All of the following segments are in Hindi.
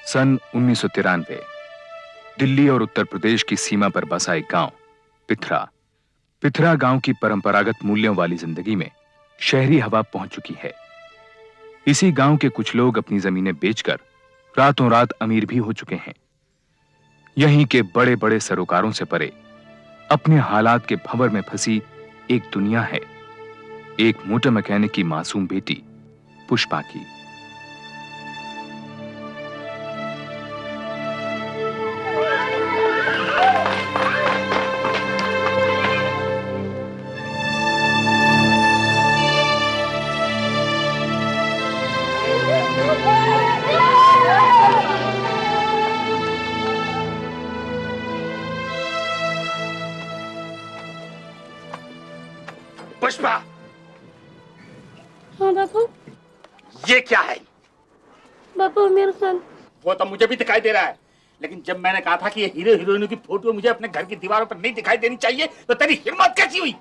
सन 1993 दिल्ली और उत्तर प्रदेश की सीमा पर बसा एक गांव पिथरा। पिथरा गांव की परंपरागत मूल्यों वाली जिंदगी में शहरी हवा पहुंच चुकी है। इसी गांव के कुछ लोग अपनी जमीनें बेचकर रातों रात अमीर भी हो चुके हैं। यहीं के बड़े बड़े सरोकारों से परे अपने हालात के भंवर में फंसी एक दुनिया है, एक मोटर मैकेनिक की मासूम बेटी पुष्पा की। पुष्पा। हाँ बापू। ये क्या है? बापू आमिर खान। वो तो मुझे भी दिखाई दे रहा है, लेकिन जब मैंने कहा था कि ये हीरो हीरोइनों की फोटो मुझे अपने घर की दीवारों पर नहीं दिखाई देनी चाहिए, तो तेरी हिम्मत कैसी हुई?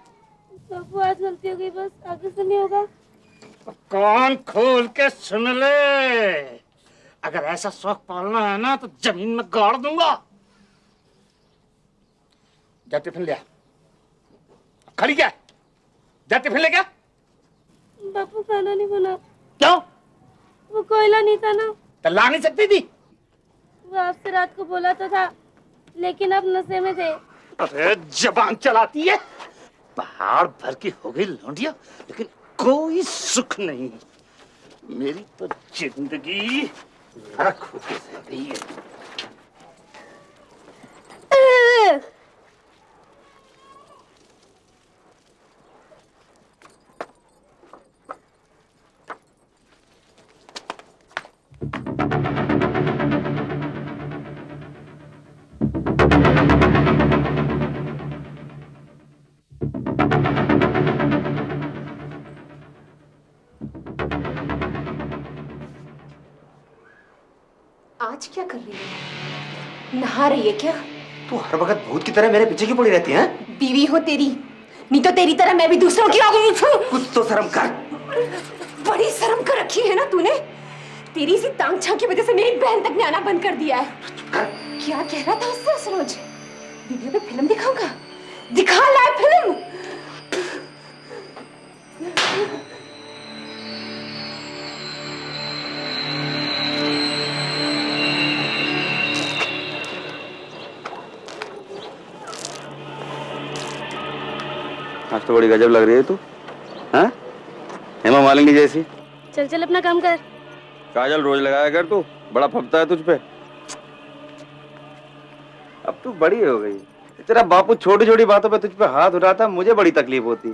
बापू आज गलती हो गई, बस आगे से नहीं होगा। कान खोल के सुन ले, अगर ऐसा शौक पालना है ना तो जमीन में गाड़ दूंगा। जा टिफिन ले आ। खड़ी क्या? जा टिफिन ले क्या? बापू खाना नहीं बना। क्यों? वो कोयला नहीं था ना। तो ला नहीं सकती थी? वो आपसे रात को बोला तो था, लेकिन अब नशे में थे। अरे जबान चलाती है, पहाड़ भर की हो गई लौंडिया, लेकिन कोई सुख नहीं। मेरी तो जिंदगी नरक होके रह गई है। आज क्या कर रही है? नहा रही है क्या? तू हर वक्त भूत की तरह मेरे पीछे क्यों पड़ी रहती है? बीवी हो तेरी, नहीं तो तेरी तरह मैं भी दूसरों की कुछ तो शर्म कर। बड़ी शर्म कर रखी है ना तूने। तेरी सी तांगछा की वजह से मेरी बहन तक ने आना बंद कर दिया है। क्या कह रहा था उससे सरोज? वीडियो पे फिल्म दिखाऊंगा? दिखा लाए फिल्म। आज तो बड़ी गजब लग रही है तू, हाँ? हेमा मालिनी जैसी। चल चल अपना काम कर। काजल रोज लगाया कर, तू बड़ा फपता है तुझ पे। अब तू बड़ी हो गई, तेरा बापू छोटी छोटी बातों पे तुझ पे हाथ उठाता, मुझे बड़ी तकलीफ होती।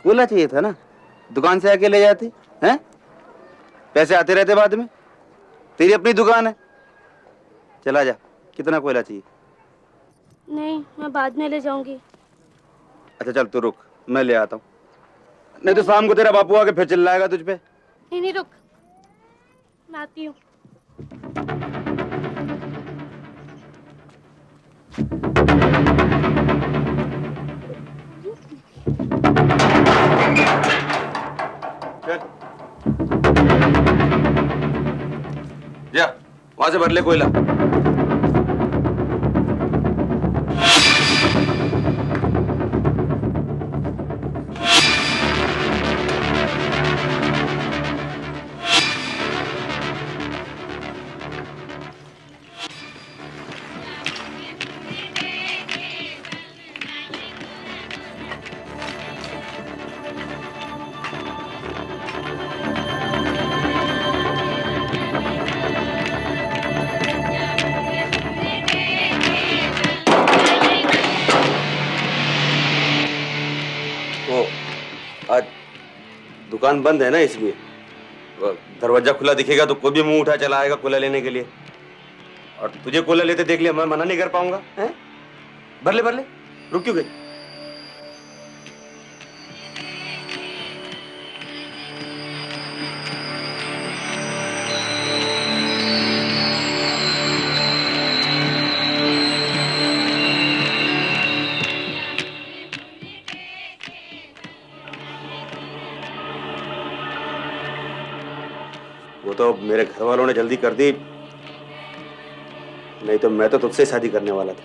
बोला चाहिए था ना, दुकान से आके ले जाती हैं? पैसे आते रहते बाद में, तेरी अपनी दुकान है। चला जा, कितना कोयला चाहिए? नहीं, मैं बाद में ले जाऊंगी। अच्छा चल तू रुक, मैं ले आता हूँ, नहीं तो शाम को तेरा बापू आके फिर चिल्लाएगा तुझ पे। नहीं नहीं रुक, मैं आती हूँ। जा वहां से भर ले कोयला। आज दुकान बंद है ना, इसलिए दरवाजा खुला दिखेगा तो कोई भी मुंह उठा चला आएगा कोला लेने के लिए, और तुझे कोला लेते देख लिया मैं मना नहीं कर पाऊंगा। हैं? भर ले, रुक क्यों गई? वो तो मेरे घर वालों ने जल्दी कर दी, नहीं तो मैं तो तुझसे शादी करने वाला था।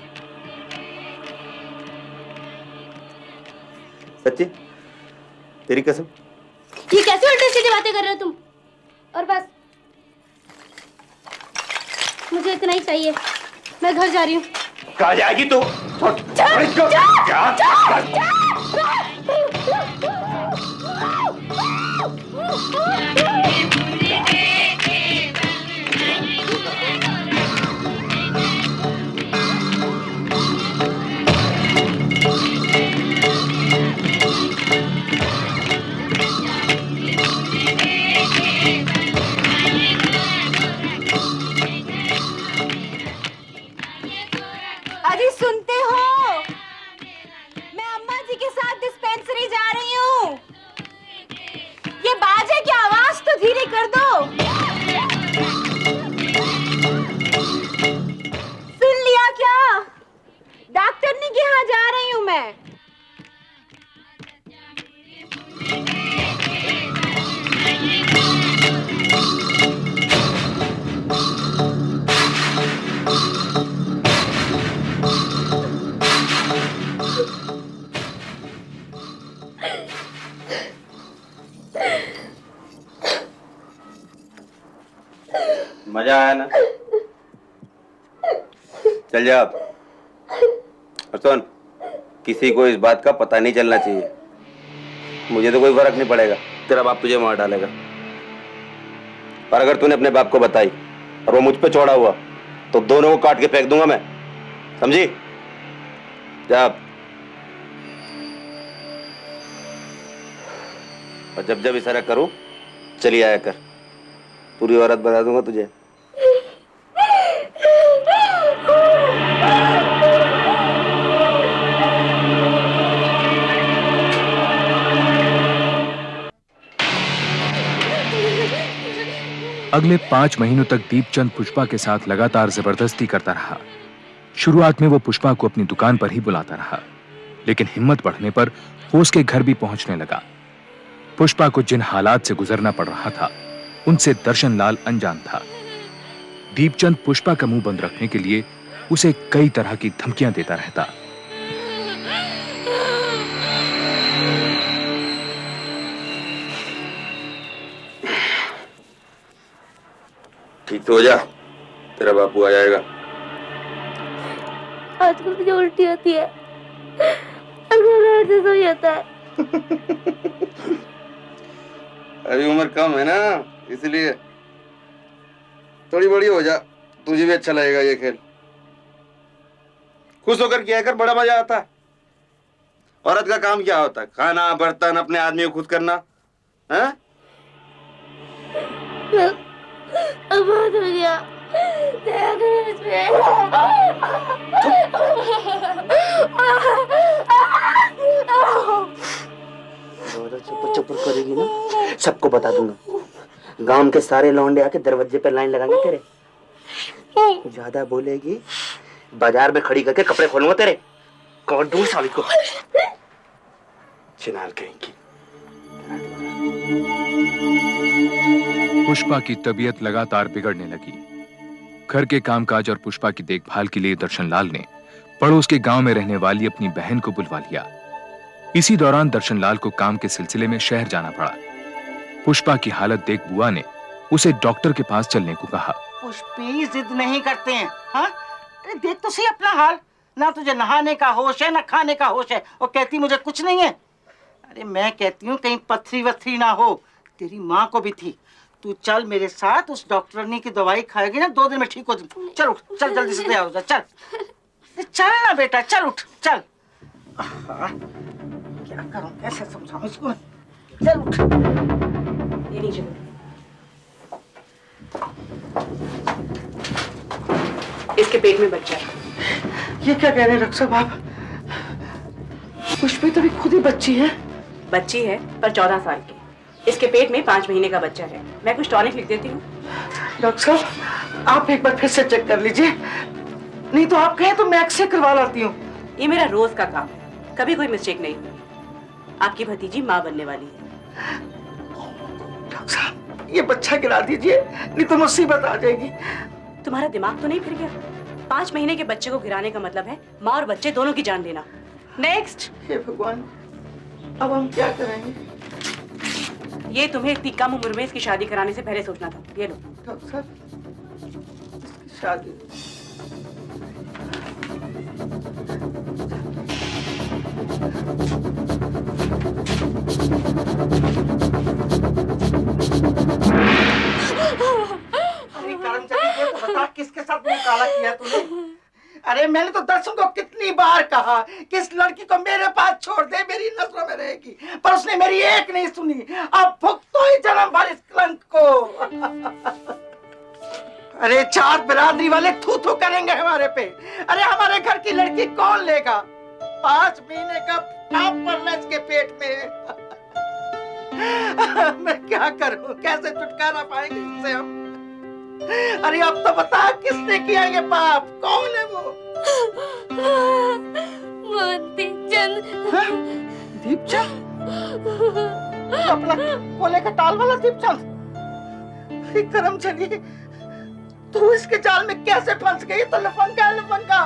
सच्ची, तेरी कसम। ये कैसे उल्टी सीधी बातें कर रहे हो तुम? और बस मुझे इतना ही चाहिए, मैं घर जा रही हूँ। कहाँ जाएगी तू? अजी सुनते हो? मैं अम्मा जी के साथ डिस्पेंसरी जा रही हूँ। ये बाजे की आवाज तो धीरे कर दो। सुन लिया क्या? डॉक्टरनी के यहाँ जा रही हूँ मैं। मजा आया ना? चल जा अब। और सुन, किसी को इस बात का पता नहीं चलना चाहिए। मुझे तो कोई फर्क नहीं पड़ेगा, तेरा बाप तुझे मार डालेगा। पर अगर तूने अपने बाप को बताई और वो मुझ पे चौड़ा हुआ तो दोनों को काट के फेंक दूंगा मैं, समझी? जा। और जब जब इशारा करूं चली आया कर, पूरी औरत बना दूंगा तुझे। अगले 5 महीनों तक दीपचंद पुष्पा के साथ लगातार जबरदस्ती करता रहा। शुरुआत में वो पुष्पा को अपनी दुकान पर ही बुलाता रहा, लेकिन हिम्मत बढ़ने पर वो उसके घर भी पहुंचने लगा। पुष्पा को जिन हालात से गुजरना पड़ रहा था उनसे दर्शन लाल अनजान था। दीपचंद पुष्पा का मुंह बंद रखने के लिए उसे कई तरह की धमकियां देता रहता। ठीक तो हो जा, तेरा बापू आ जाएगा। आजकल मुझे उल्टी होती है, जैसा ही होता है। अभी उम्र कम है ना, इसलिए थोड़ी बड़ी हो जा, तुझे भी अच्छा लगेगा ये खेल। खुश होकर किया कर, बड़ा मजा आता है। औरत का काम क्या होता है? खाना, बर्तन, अपने आदमी को खुश करना है? अब बहुत हो गया। चुप करेगी ना, सबको बता दूंगा। गांव के सारे लौंडे आके दरवाजे पे लाइन लगाएंगे तेरे। ज्यादा बोलेगी बाजार में खड़ी करके कपड़े खोलूंगा तेरे। कौन दूर साली को चिनाल कहेंगी। पुष्पा की तबीयत लगातार बिगड़ने लगी। घर के कामकाज और पुष्पा की देखभाल के लिए दर्शनलाल ने पड़ोस के गांव में रहने वाली अपनी बहन को बुलवा लिया। इसी दौरान दर्शनलाल को काम के सिलसिले में शहर जाना पड़ा। पुष्पा की हालत देख बुआ ने उसे डॉक्टर के पास चलने को कहा। पुष्पी जिद नहीं करते हैं, हाँ? अरे देख तो सही अपना हाल, ना तुझे नहाने का होश है ना खाने का होश है, और कहती मुझे कुछ नहीं है। अरे मैं कहती हूँ कहीं पथरी वथरी ना हो, तेरी माँ को भी थी। तू चल मेरे साथ, उस डॉक्टरनी की दवाई खाएगी ना 2 दिन में ठीक हो जाए। चल उठ, चल जल्दी से तैयार हो जा, चल चल ना बेटा, चल उठ चल। क्या करूं, कैसे समझाऊं इसको? चल उठ। ये नीचे इसके पेट में बच्चा है। ये क्या कह रहे हैं डॉक्टर साहब आप? पुष्पी तो भी खुद ही बच्ची है। बच्ची है पर 14 साल की। इसके पेट में 5 महीने का बच्चा है। मैं कुछ टॉनिक लिख देती हूँ। डॉक्टर साहब आप एक बार फिर से चेक कर लीजिए, नहीं तो आप कहें तो मैं एक्सरे करवा लाती हूँ। ये मेरा रोज का काम है, कभी कोई मिस्टेक नहीं हुई। आपकी भतीजी माँ बनने वाली है। डॉक्टर साहब ये बच्चा गिरा दीजिए, नहीं तो मुसीबत आ जाएगी। तुम्हारा दिमाग तो नहीं फिर गया? 5 महीने के बच्चे को गिराने का मतलब है माँ और बच्चे दोनों की जान लेना। नेक्स्ट। हे भगवान, अब हम क्या करेंगे? ये तुम्हें इतनी कम उम्र में इसकी शादी कराने से पहले सोचना था। ये लो। डॉक्टर साहब, इसकी शादी अरे कर्मचारी, ये तो बता किसके साथ मुंह काला किया तूने? अरे मैंने तो दर्शन को कितनी बार कहा कि इस लड़की को मेरे पास छोड़ दे, मेरी नजरों में रहेगी, पर उसने मेरी एक नहीं सुनी। अब भुगतो ही जन्म भर इस कलंक को। अरे 4 बिरादरी वाले थू थू करेंगे हमारे पे। अरे हमारे घर की लड़की कौन लेगा? 5 महीने का पाप पड़ना इसके पेट में। मैं क्या करूं? कैसे छुटकारा पाएंगे इससे हम? अरे अब तो बता, किसने किया ये पाप? कौन है वो? दीपचंद। दीपचंद? अपना कोले का टाल वाला दीपचंद? अरे कर्मचारी, तू इसके जाल में कैसे फंस गई? तो लफंगा है, लफंगा।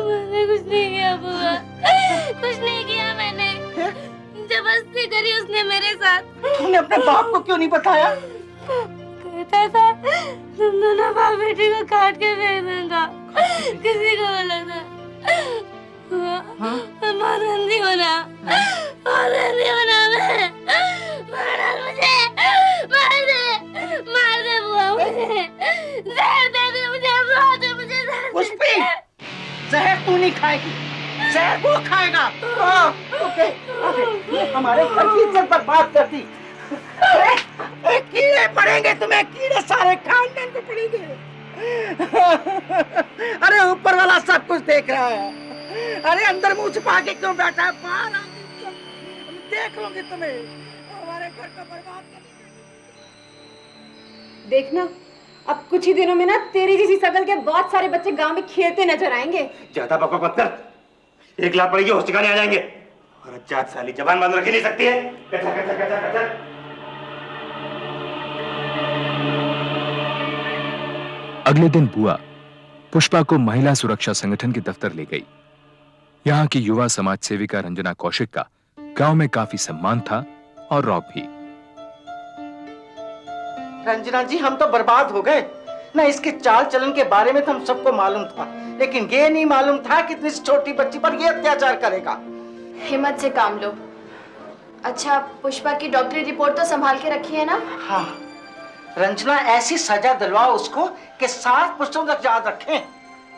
मैंने कुछ नहीं किया बुआ, कुछ नहीं किया मैंने। जबरदस्ती करी उसने मेरे साथ। तूने अपने बाप को क्यों नहीं बताया? कहता था तुम दोनों बाप बेटी को काट के फेंक दूंगा, किसी को बोला था। बहुत गंदी होना, बहुत गंदी होना। मैं मार मुझे, मार दे बुआ, मुझे जहर दे दे, मुझे मार दे, मुझे जहर। पुष्पी, जहर तू नहीं खाएगी, जहर वो खाएगा। ओके, हमारे घर की इज्जत बर्बाद कर दी। अरे कीड़े पड़ेंगे तुम्हें, कीड़े सारे खानदान को पड़ेंगे। अरे ऊपर वाला सब कुछ देख रहा है। अरे अंदर मुंह छुपा के क्यों बैठा है? बाहर आके देख लूंगी तुम्हें, हमारे घर को बर्बाद कर देंगे। देखना, अब कुछ ही दिनों में ना तेरी जैसी शकल के बहुत सारे बच्चे गांव में खेलते नजर आएंगे। ज्यादा बकवास मत कर, 1 लाख पड़ेगी, होश ठिकाने आ जाएंगे। और अच्छा साली जबान बंद रख ही नहीं सकती है। कचर कचर कचर कचर। अगले दिन बुआ पुष्पा को महिला सुरक्षा संगठन के दफ्तर ले गई। यहाँ की युवा समाज सेविका रंजना कौशिक का गांव में काफी सम्मान था और रौब भी। रंजना जी, हम तो बर्बाद हो गए ना। इसके चाल चलन के बारे में तो हम सबको मालूम था, लेकिन ये नहीं मालूम था कि इतनी छोटी बच्ची पर ये अत्याचार करेगा। हिम्मत से काम लो। अच्छा, पुष्पा की डॉक्टरी रिपोर्ट तो संभाल के रखी है ना? हाँ, रंजना ऐसी सजा दिलवाओ उसको कि 7 पुष्पों तक याद रखें।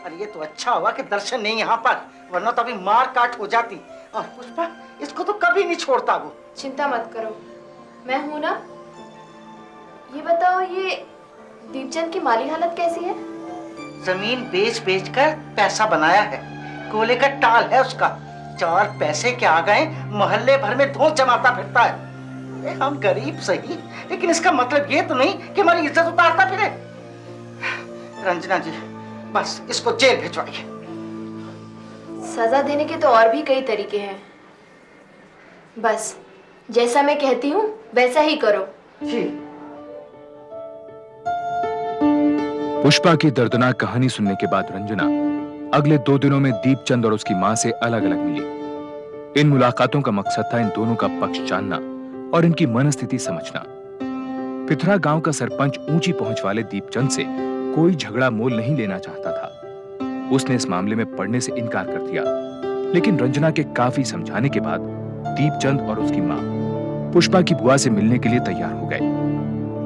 और ये तो अच्छा हुआ कि दर्शन नहीं यहाँ पर, वरना तो अभी मार काट हो जाती। और पुष्पा, इसको तो कभी नहीं छोड़ता वो। चिंता मत करो, मैं हूं ना। ये बताओ, ये दीपचंद की माली हालत कैसी है? जमीन बेच बेच कर पैसा बनाया है, कोले का टाल है उसका। 4 पैसे के आ गए, मोहल्ले भर में धूल जमाता फिरता है। हम गरीब सही, लेकिन इसका मतलब ये तो नहीं कि हमारी इज्जत उतारता फिरे। रंजना जी, बस इसको जेल भिजवाइए। सजा देने के तो और भी कई तरीके हैं, बस जैसा मैं कहती हूँ वैसा ही करो। जी। पुष्पा की दर्दनाक कहानी सुनने के बाद रंजना अगले 2 दिनों में दीपचंद और उसकी मां से अलग अलग मिली। इन मुलाकातों का मकसद था इन दोनों का पक्ष जानना और इनकी मनस्थिति समझना। पिथरा गांव का सरपंच ऊंची पहुंच वाले दीपचंद से कोई झगड़ा मोल नहीं लेना चाहता था। उसने इस मामले में पढ़ने से इनकार कर दिया, लेकिन रंजना के काफी समझाने के बाद दीपचंद और उसकी मां पुष्पा की बुआ से मिलने के लिए तैयार हो गए।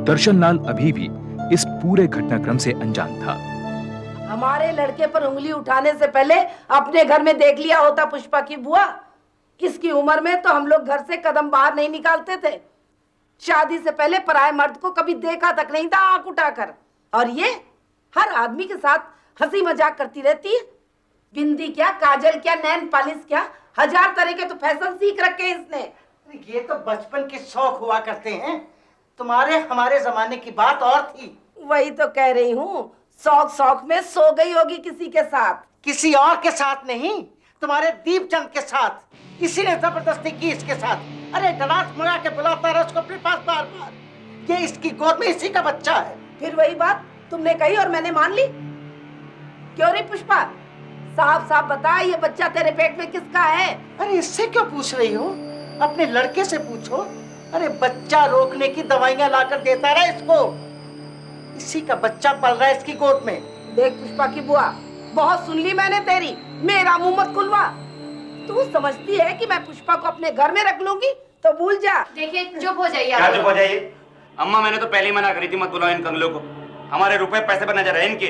दर्शन लाल अभी भी इस पूरे घटनाक्रम से अनजान था। हमारे लड़के पर उंगली उठाने से पहले अपने घर में देख लिया होता पुष्पा की बुआ। इसकी उम्र में तो हम लोग घर से कदम बाहर नहीं निकालते थे। शादी से पहले पराये मर्द को कभी देखा तक नहीं था आंख उठाकर। और ये हर आदमी के साथ हंसी मजाक करती रहती है। बिंदी क्या, काजल क्या, नैन पालिश क्या, 1000 तरह के तो फैशन सीख रखे हैं इसने। ये तो बचपन के शौक हुआ करते हैं, तुम्हारे हमारे जमाने की बात और थी। वही तो कह रही हूँ, शौक शौक में सो गई होगी किसी के साथ। किसी और के साथ नहीं, तुम्हारे दीपचंद के साथ। इसी ने जबरदस्ती की इसके साथ। अरे गलास मंगा के बुलाता रहा उसको अपने पास बार बार। ये इसकी गोद में इसी का बच्चा है। फिर वही बात तुमने कही और मैंने मान ली। क्यों रे पुष्पा, साफ साफ बता, ये बच्चा तेरे पेट में किसका है? अरे इससे क्यों पूछ रही हो? अपने लड़के से पूछो। अरे बच्चा रोकने की दवाइयां लाकर देता रहा इसको। इसी का बच्चा पल रहा है इसकी गोद में। देख पुष्पा की बुआ, बहुत सुन ली मैंने तेरी, मेरा मुंह मत खुलवा। तू समझती है कि मैं पुष्पा को अपने घर में रख लूंगी? तो भूल जा। देखिए चुप हो जाइए क्या आप। चुप हो जाइए? अम्मा मैंने तो पहले ही मना करी थी, मत बुलाओ इन कंगलों को। हमारे रुपए पैसे पर नजर है इनके।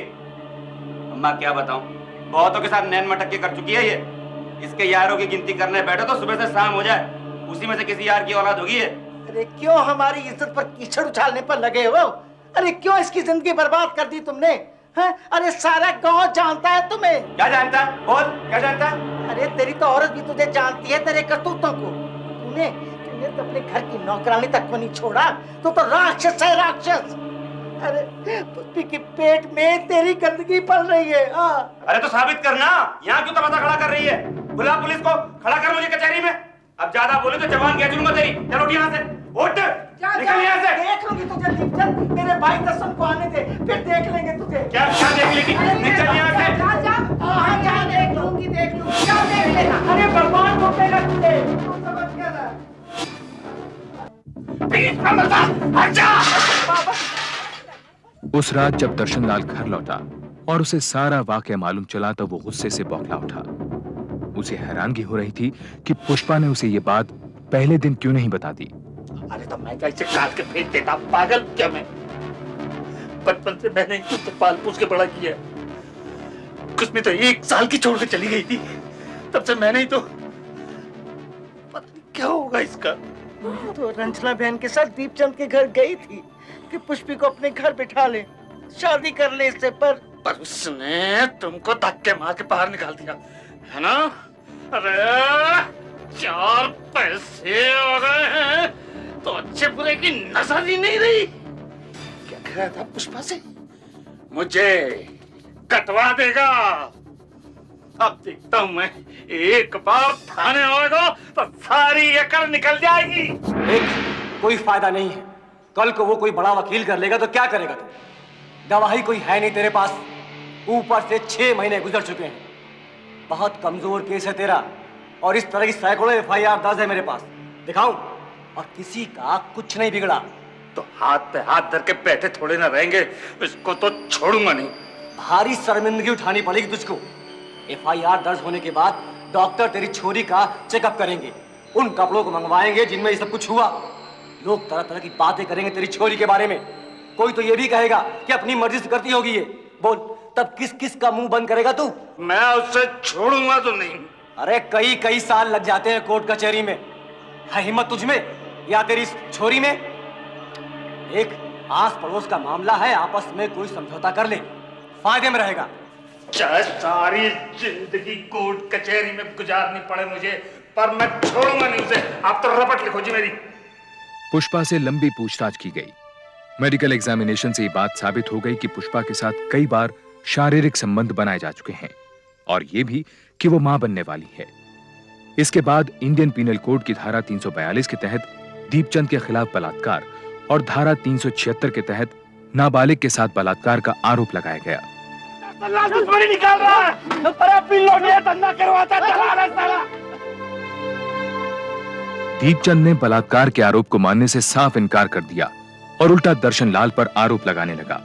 अम्मा क्या बताऊं, बहुतों के साथ नैन मटक के कर चुकी है ये। इसके यारों की गिनती करने बैठो तो सुबह से शाम हो जाए, उसी में से किसी यार की औलाद होगी है। अरे क्यों हमारी इज्जत पर कीचड़ उछालने पर लगे हो? अरे क्यों इसकी जिंदगी बर्बाद कर दी तुमने? हैं? अरे सारा गांव जानता है तुम्हें। क्या जानता है? बोल, क्या जानता है? अरे तेरी तो औरत भी तुझे जानती है, तेरे करतूतों को। तूने तो अपने घर की नौकरानी तक को नहीं छोड़ा। तो राक्षस है, राक्षस। अरे पुष्पी के पेट में तेरी गंदगी पल रही है। अरे तो साबित करना, यहाँ क्यों तमाशा खड़ा कर रही है? बुला पुलिस को, खड़ा कर मुझे कचहरी में। अब ज्यादा बोले तो जवान क्या चलूंगा तेरी। चलो यहाँ से, उठ, निकल यहाँ से। देख लूंगी तुझे दीपचंद, मेरे भाई दर्शन को आने दे, फिर देख लेंगे तुझे। क्या क्या देख लेगी? निकल यहाँ से। जा जा, हाँ जा, देख लूंगी क्या देख लेना। अरे भगवान को पेगा तुझे, तू समझ गया ना? उस रात जब दर्शनलाल घर लौटा और उसे सारा वाकया मालूम चला तो वो गुस्से से बौखला उठा। उसे हैरानगी हो रही थी कि पुष्पा ने उसे ये बात पहले दिन क्यों नहीं बता दी। अरे तो मैं कैसे काट के फेंक देता, पागल क्या मैं? बचपन से मैंने तुझसे पाल पोस के बड़ा किया। कुछ में तो 1 साल की छोड़ के चली गई थी, तब से मैंने ही तो। पता नहीं क्या होगा इसका। तो रंजना बहन के साथ दीपचंद के घर गई थी कि पुष्पी को अपने घर बिठा ले, शादी कर ले इससे। पर उसने तुमको धक्के मार के बाहर निकाल दिया है ना? अरे 4 पैसे हो गए हैं तो अच्छे बुरे की नजर ही नहीं रही। क्या कह रहा था पुष्पा से? मुझे कटवा देगा। अब देखता हूं मैं, एक बार थाने होगा तो सारी अकल निकल जाएगी। कोई फायदा नहीं है। कल को वो कोई बड़ा वकील कर लेगा तो क्या करेगा तू? गवाही कोई है नहीं तेरे पास, ऊपर से 6 महीने गुजर चुके हैं। बहुत कमजोर केस है तेरा, और इस तरह की सैकड़ों FIR दर्ज है मेरे पास। दिखाऊं? और किसी का कुछ नहीं बिगड़ा। तो हाथ पे हाथ धर के बैठे थोड़े ना रहेंगे, इसको तो छोड़ूंगा नहीं। भारी शर्मिंदगी उठानी पड़ेगी तुझको। FIR दर्ज होने के बाद डॉक्टर तेरी छोरी का चेकअप करेंगे, उन कपड़ों को मंगवाएंगे जिनमें ये सब कुछ हुआ। लोग तरह तरह की बातें करेंगे तेरी छोरी के बारे में। कोई तो ये भी कहेगा कि अपनी मर्जी से करती होगी ये। बोल, तब किस किस का मुंह बंद करेगा तू? मैं उससे छोड़ूंगा तो नहीं। अरे कई साल लग जाते हैं कोर्ट कचहरी में। है हिम्मत तुझमें या तेरी छोरी में? एक आस पड़ोस का मामला है, आपस में कोई समझौता कर ले, फायदे में रहेगा। चाहे सारी जिंदगी कोर्ट कचहरी में गुजारनी पड़े मुझे, पर मैं छोड़ूंगा नहीं उसे। आप तो रपट लिखो जी मेरी। पुष्पा से लंबी पूछताछ की गई। मेडिकल एग्जामिनेशन से ये बात साबित हो गई कि पुष्पा के साथ कई बार शारीरिक संबंध बनाए जा चुके हैं, और ये भी कि वो मां बनने वाली है। इसके बाद इंडियन पीनल कोड की धारा 342 के तहत दीपचंद के खिलाफ बलात्कार और धारा 376 के तहत नाबालिग के साथ बलात्कार का आरोप लगाया गया। निकाल रहा है, धंधा करवाता साला। दीपचंद ने बलात्कार के आरोप को मानने से साफ इनकार कर दिया और उल्टा दर्शनलाल पर आरोप लगाने लगा।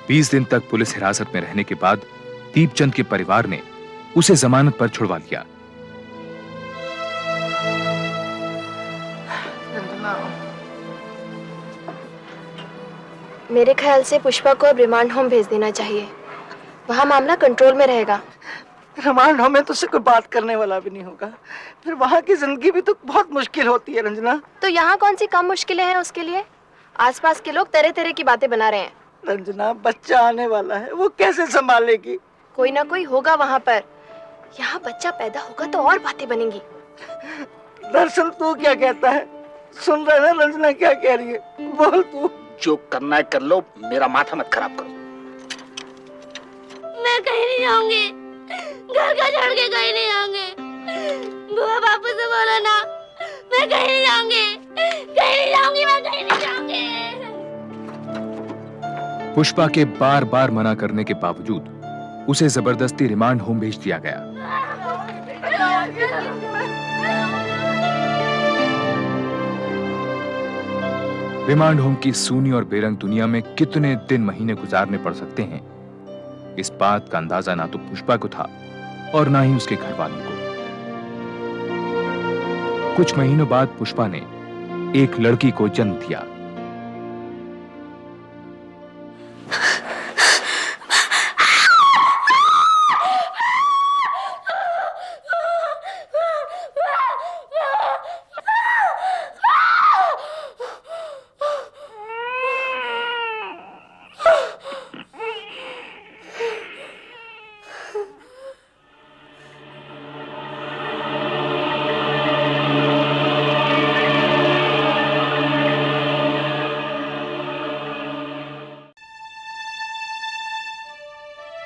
20 दिन तक पुलिस हिरासत में रहने के बाद दीपचंद के परिवार ने उसे जमानत पर छुड़वा लिया। मेरे ख्याल से पुष्पा को अब रिमांड होम भेज देना चाहिए, वहाँ मामला कंट्रोल में रहेगा। रिमांड होम में तो उससे कोई बात करने वाला भी नहीं होगा, फिर वहाँ की जिंदगी भी तो बहुत मुश्किल होती है रंजना। तो यहाँ कौन सी कम मुश्किलें हैं उसके लिए? आसपास के लोग तरह तरह की बातें बना रहे हैं। रंजना, बच्चा आने वाला है, वो कैसे संभालेगी? कोई ना कोई होगा वहाँ पर। यहाँ बच्चा पैदा होगा तो और बातें बनेंगी। दर्शन, तू क्या कहता है? सुन रहे ना रंजना क्या कह रही है? बोल तू। जो करना है कर लो, मेरा माथा मत खराब करो। मैं कहीं नहीं जाऊंगी। घर का छोड़ के कहीं नहीं जाऊंगी। बुआ बापू से बोलो ना, मैं कहीं नहीं जाऊंगी, कहीं नहीं जाऊंगी, मैं कहीं नहीं जाऊंगी। पुष्पा के बार बार मना करने के बावजूद उसे जबरदस्ती रिमांड होम भेज दिया गया। रिमांड होम की सूनी और बेरंग दुनिया में कितने दिन महीने गुजारने पड़ सकते हैं, इस बात का अंदाजा ना तो पुष्पा को था और ना ही उसके घर वालों को। कुछ महीनों बाद पुष्पा ने एक लड़की को जन्म दिया।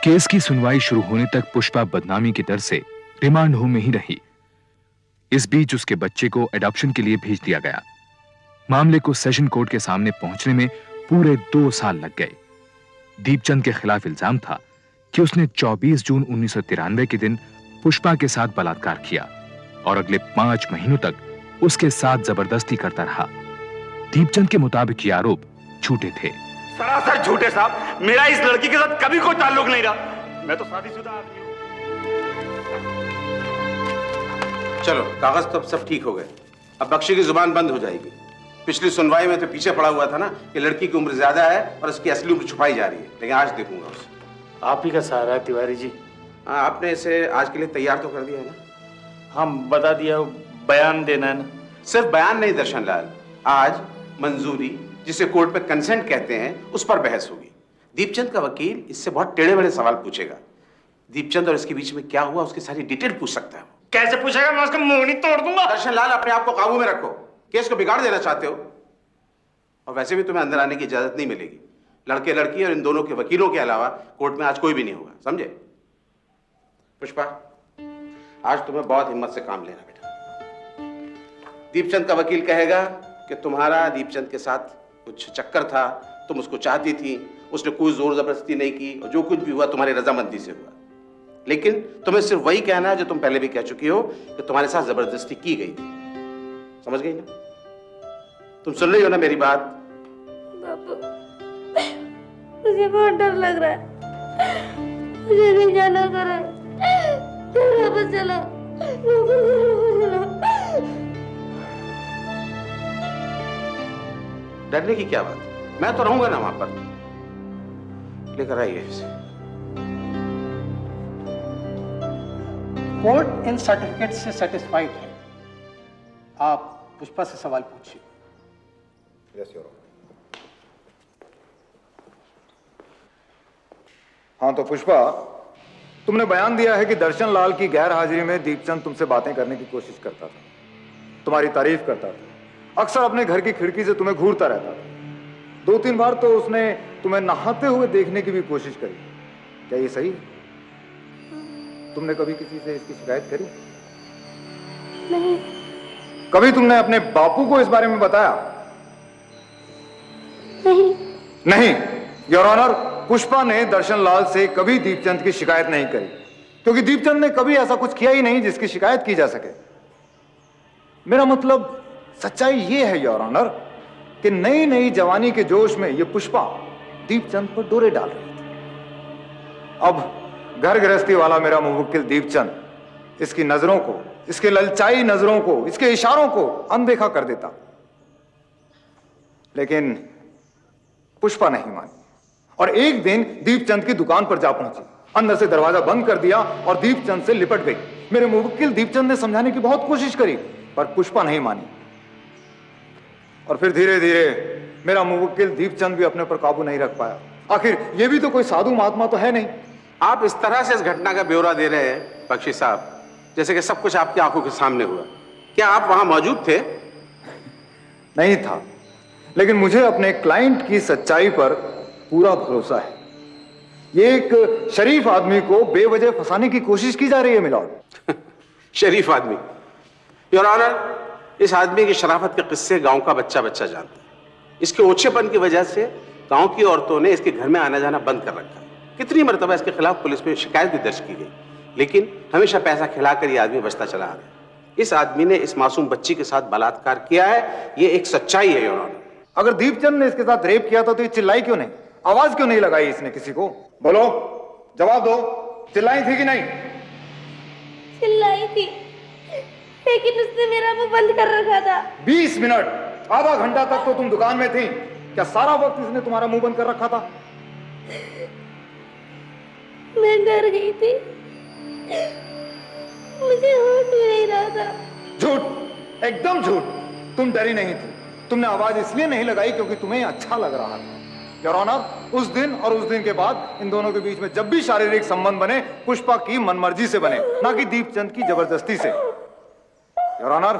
केस की सुनवाई शुरू होने तक पुष्पा बदनामी के डर से रिमांड होम में ही रही। इस बीच उसके बच्चे को एडॉप्शन के लिए भेज दिया गया। मामले को सेशन कोर्ट के सामने पहुंचने में पूरे 2 साल लग गए। दीपचंद के खिलाफ इल्जाम था कि उसने 24 जून 1993 के दिन पुष्पा के साथ बलात्कार किया और अगले 5 महीनों तक उसके साथ जबरदस्ती करता रहा। दीपचंद के मुताबिक ये आरोप झूठे थे। सरासर झूठे साहब। मेरा इस लड़की के साथ कभी कोई ताल्लुक नहीं रहा। मैं तो शादीशुदा आदमी हूं। चलो, कागज तो अब सब ठीक हो गए। अब बख्शी की जुबान बंद हो जाएगी। पिछली सुनवाई में तो पीछे पड़ा हुआ था ना कि लड़की की उम्र ज्यादा है और उसकी असली उम्र छुपाई जा रही है, लेकिन आज देखूंगा उसे। आप ही का सहारा है तिवारी जी। हाँ, आपने इसे आज के लिए तैयार तो कर दिया है ना? हम बता दिया, बयान देना है ना? सिर्फ बयान नहीं दर्शन लाल, आज मंजूरी, जिसे कोर्ट में कंसेंट कहते हैं, उस पर बहस होगी। दीपचंद का वकील इससे बहुत टेढ़े बड़े सवाल पूछेगा। दीपचंद और इसके बीच में क्या हुआ उसकी सारी डिटेल पूछ सकता है। कैसे पूछेगा? मैं उसका मुंह नहीं तोड़ दूंगा। दर्शन लाल, अपने आप को काबू में रखो। केस को बिगाड़ देना चाहते हो, और वैसे भी तुम्हें अंदर आने की इजाजत नहीं मिलेगी। लड़के लड़की और इन दोनों के वकीलों के अलावा कोर्ट में आज कोई भी नहीं होगा, समझे? पुष्पा, आज तुम्हें बहुत हिम्मत से काम लेना बेटा। दीपचंद का वकील कहेगा कि तुम्हारा दीपचंद के साथ कुछ चक्कर था, तुम उसको चाहती थी, उसने कोई जोर जबरदस्ती नहीं की, और जो कुछ भी हुआ तुम्हारी रजामंदी से हुआ। लेकिन तुम्हें सिर्फ वही कहना है जो तुम पहले भी कह चुकी हो कि तुम्हारे साथ जबरदस्ती की गई थी। समझ गई ना? तुम सुन रही हो ना मेरी बात? बाबू, मुझे बहुत डर लग रहा है। मुझे नहीं जाना करा। वापस चलो, डरने की क्या बात है? मैं तो रहूंगा ना वहां पर। लेकर आइए इसे। कोर्ट इन सर्टिफिकेट से सेटिस्फाइड है। आप पुष्पा से सवाल पूछिए। हाँ, तो पुष्पा, तुमने बयान दिया है कि दर्शन लाल की गैर हाजिरी में दीपचंद तुमसे बातें करने की कोशिश करता था, तुम्हारी तारीफ करता था, अक्सर अपने घर की खिड़की से तुम्हें घूरता रहता था। 2-3 बार तो उसने तुम्हें नहाते हुए देखने की भी कोशिश करी। क्या ये सही है? तुमने कभी किसी से इसकी शिकायत करी? नहीं। कभी तुमने अपने बापू को इस बारे में बताया? नहीं। नहीं, योर ऑनर, पुष्पा ने दर्शन लाल से कभी दीपचंद की शिकायत नहीं करी, क्योंकि दीपचंद ने कभी ऐसा कुछ किया ही नहीं जिसकी शिकायत की जा सके। मेरा मतलब, सच्चाई यह है योर ऑनर कि नई नई जवानी के जोश में यह पुष्पा दीपचंद पर डोरे डाल रही थी। अब घर गृहस्थी वाला मेरा मुवक्किल दीपचंद इसकी नजरों को, इसके ललचाई नजरों को, इसके इशारों को अनदेखा कर देता, लेकिन पुष्पा नहीं मानी और एक दिन दीपचंद की दुकान पर जा पहुंची, अंदर से दरवाजा बंद कर दिया और दीपचंद से लिपट गई। मेरे मुवक्किल दीपचंद ने समझाने की बहुत कोशिश करी, पर पुष्पा नहीं मानी। और फिर धीरे धीरे मेरा मुवक्किल दीपचंद भी अपने पर काबू नहीं रख पाया। आखिर ये भी तो कोई साधु महात्मा तो है नहीं। आप इस तरह से इस घटना का ब्यौरा दे रहे हैं बख्शी साहब, जैसे कि सब कुछ आपकी आंखों के सामने हुआ। क्या आप वहां मौजूद थे? नहीं था, लेकिन मुझे अपने क्लाइंट की सच्चाई पर पूरा भरोसा है। ये एक शरीफ आदमी को बेवजह फंसाने की कोशिश की जा रही है मिलॉर्ड। शरीफ आदमी? योर ऑनर, इस आदमी की शराफत के किस्से गांव का बच्चा बच्चा जानता है। इसके ओछेपन की वजह से गांव की औरतों ने इसके घर में आना जाना बंद कर रखा है। कितनी मरतबा इसके खिलाफ पुलिस में शिकायत भी दर्ज की गई, लेकिन हमेशा पैसा खिलाकर ये आदमी बचता चला आ रहा है। इस आदमी ने इस मासूम बच्ची के साथ बलात्कार किया है, ये एक सच्चाई है योर ऑनर। अगर दीपचंद ने इसके साथ रेप किया था तो ये चिल्लाई क्यों नहीं, आवाज क्यों नहीं लगाई इसने किसी को? बोलो, जवाब दो, चिल्लाई थी कि नहीं? चिल्लाई थी, लेकिन उसने मेरा मुंह बंद कर रखा था। 20 मिनट, आधा घंटा तक तो तुम दुकान में थी, क्या सारा वक्त इसने तुम्हारा मुंह बंद कर रखा था? मैं डर गई थी, मुझे होश भी नहीं रहा था। झूठ, एकदम झूठ। तुम डरी नहीं थी, तुमने आवाज इसलिए नहीं लगाई क्योंकि तुम्हें अच्छा लग रहा था। योर ऑनर, उस दिन और उस दिन के बाद इन दोनों के बीच में जब भी शारीरिक संबंध बने, पुष्पा की मनमर्जी से बने, ना कि दीपचंद की जबरदस्ती से। योर ऑनर,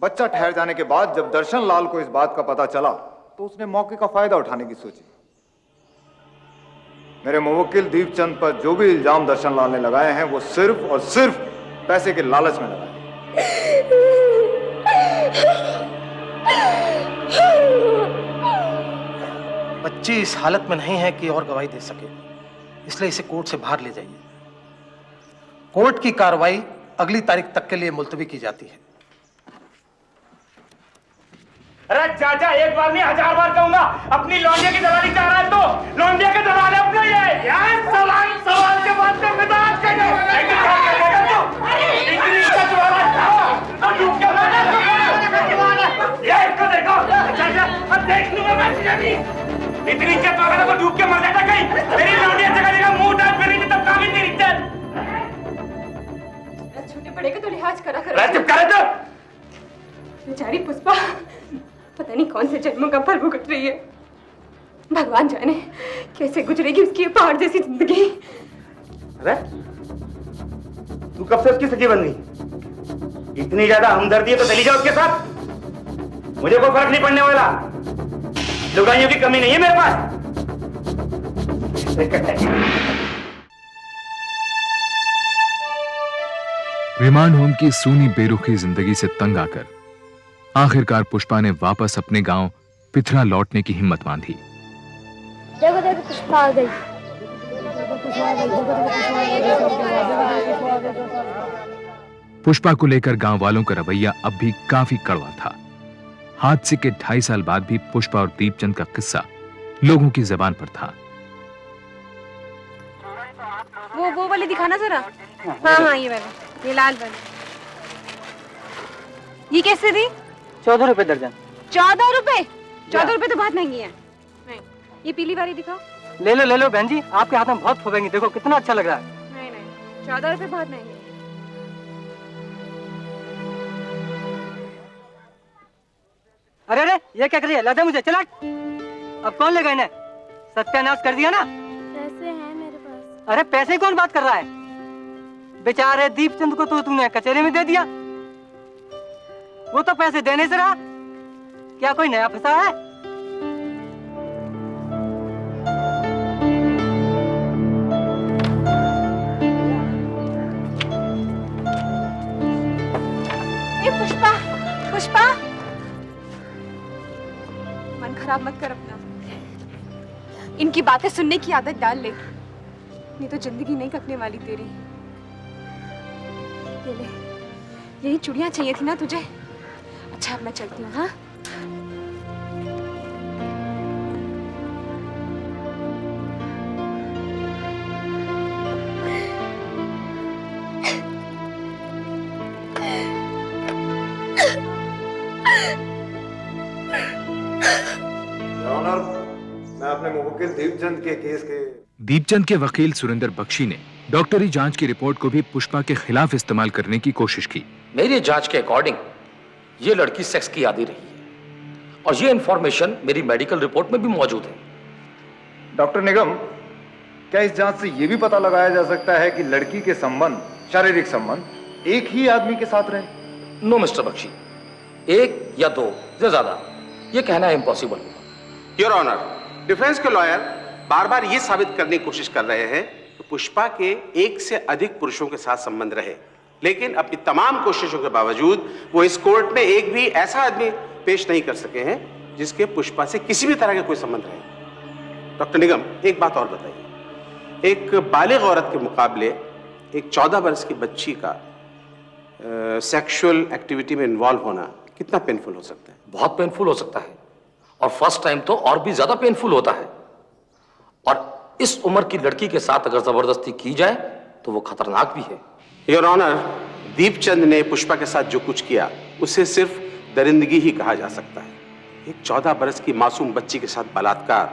बच्चा ठहर जाने के बाद जब दर्शन लाल को इस बात का पता चला तो उसने मौके का फायदा उठाने की सोची। मेरे मुवक्किल दीपचंद पर जो भी इल्जाम दर्शन लाल ने लगाए हैं वो सिर्फ और सिर्फ पैसे के लालच में लगाए। बच्ची इस हालत में नहीं है कि और गवाही दे सके, इसलिए इसे कोर्ट से बाहर ले जाइए। कोर्ट की कार्रवाई अगली तारीख तक के लिए मुलतवी की जाती है। अरे चाचा, एक बार नहीं 1000 बार कहूंगा, अपनी लौंडिया की दलाली चाह रहा है तो लौंडिया के दलाल है अपना। ये सवाल के बाद में मिजाज कर दो। इतनी इज्जत वाला था, डूब के मारा। ये इसको देखो चाचा, अब देख लूंगा मैं तुझे। इतनी इज्जत वाला को डूब के मर जाता कहीं। मेरी लौंडिया जगह जगह मुंह डाल फिर रही थी, तब काम ही तेरी इज्जत। छोटे बड़े का तो लिहाज करा कर। चुप करे तो। बेचारी पुष्पा पता नहीं कौन से जन्मों का फल भुगत रही है। भगवान जाने कैसे गुजरेगी उसकी पहाड़ जैसी जिंदगी। अरे तू कब से उसकी सगी बन गई? इतनी ज्यादा हमदर्दी है तो चली जाओ उसके साथ, मुझे कोई फर्क नहीं पड़ने वाला। लुगाइयों की कमी नहीं है मेरे पास। रिमांड होम की सूनी बेरुखी जिंदगी से तंग आकर आखिरकार पुष्पा ने वापस अपने गांव पिथरा लौटने की हिम्मत बांधी। देखो देखो, पुष्पा आ गई। पुष्पा को लेकर गांव वालों का रवैया अब भी काफी कड़वा था। हादसे के 2.5 साल बाद भी पुष्पा और दीपचंद का किस्सा लोगों की जुबान पर था। वो वाली दिखाना जरा। हाँ, ये वाला, ये लाल वाला। ये कैसे दी? 14 रुपए दर्जन। 14 रुपए? 14 रुपए तो बहुत महंगी है। नहीं, ये पीली वाली दिखाओ। ले लो बहन जी, आपके हाथ में बहुत फूबेंगी, देखो कितना अच्छा लग रहा है। नहीं, 14 रुपए बहुत महंगी है। अरे ये क्या कर रही है? ला दे मुझे, चला। अब कौन लेगा इन्हें? सत्यानाश कर दिया ना। पैसे हैं मेरे पास। अरे पैसे कौन बात कर रहा है? बेचारे दीपचंद को तो तूने कचहरी में दे दिया। वो तो पैसे देने से रहा, क्या कोई नया फंसा है? ए पुष्पा, पुष्पा, मन खराब मत कर अपना। इनकी बातें सुनने की आदत डाल ले, नहीं तो जिंदगी नहीं कटने वाली तेरी। ये ले, यही चूड़ियां चाहिए थी ना तुझे? अच्छा, अब मैं चलती हूँ। हाँ, ऑनर, मैं अपने मुवक्किल दीपचंद के केस के दीपचंद के वकील सुरेंद्र बख्शी ने डॉक्टरी जांच की रिपोर्ट को भी पुष्पा के खिलाफ इस्तेमाल करने की कोशिश की। मेरी जांच के अकॉर्डिंग ये लड़की सेक्स की आदी रही है और ये इंफॉर्मेशन मेरी मेडिकल रिपोर्ट में भी मौजूद है। डॉक्टर निगम, क्या इस जांच से यह भी पता लगाया जा सकता है कि लड़की के संबंध, शारीरिक संबंध, एक ही आदमी के साथ रहे? नो मिस्टर बख्शी, एक या दो या ज्यादा, ये कहना इम्पॉसिबल होगा। योर ऑनर, डिफेंस के लॉयर बार बार ये साबित करने की कोशिश कर रहे हैं कि पुष्पा के एक से अधिक पुरुषों के साथ संबंध रहे, लेकिन अपनी तमाम कोशिशों के बावजूद वो इस कोर्ट में एक भी ऐसा आदमी पेश नहीं कर सके हैं जिसके पुष्पा से किसी भी तरह के कोई संबंध रहे। डॉक्टर निगम, एक बात और बताइए, एक बालिग औरत के मुकाबले एक 14 वर्ष की बच्ची का सेक्सुअल एक्टिविटी में इन्वॉल्व होना कितना पेनफुल हो सकता है? बहुत पेनफुल हो सकता है, और फर्स्ट टाइम तो और भी ज्यादा पेनफुल होता है। और इस उम्र की लड़की के साथ अगर जबरदस्ती की जाए तो वो खतरनाक भी है। योर ऑनर, दीपचंद ने पुष्पा के साथ जो कुछ किया उसे सिर्फ दरिंदगी ही कहा जा सकता है। एक 14 बरस की मासूम बच्ची के साथ बलात्कार,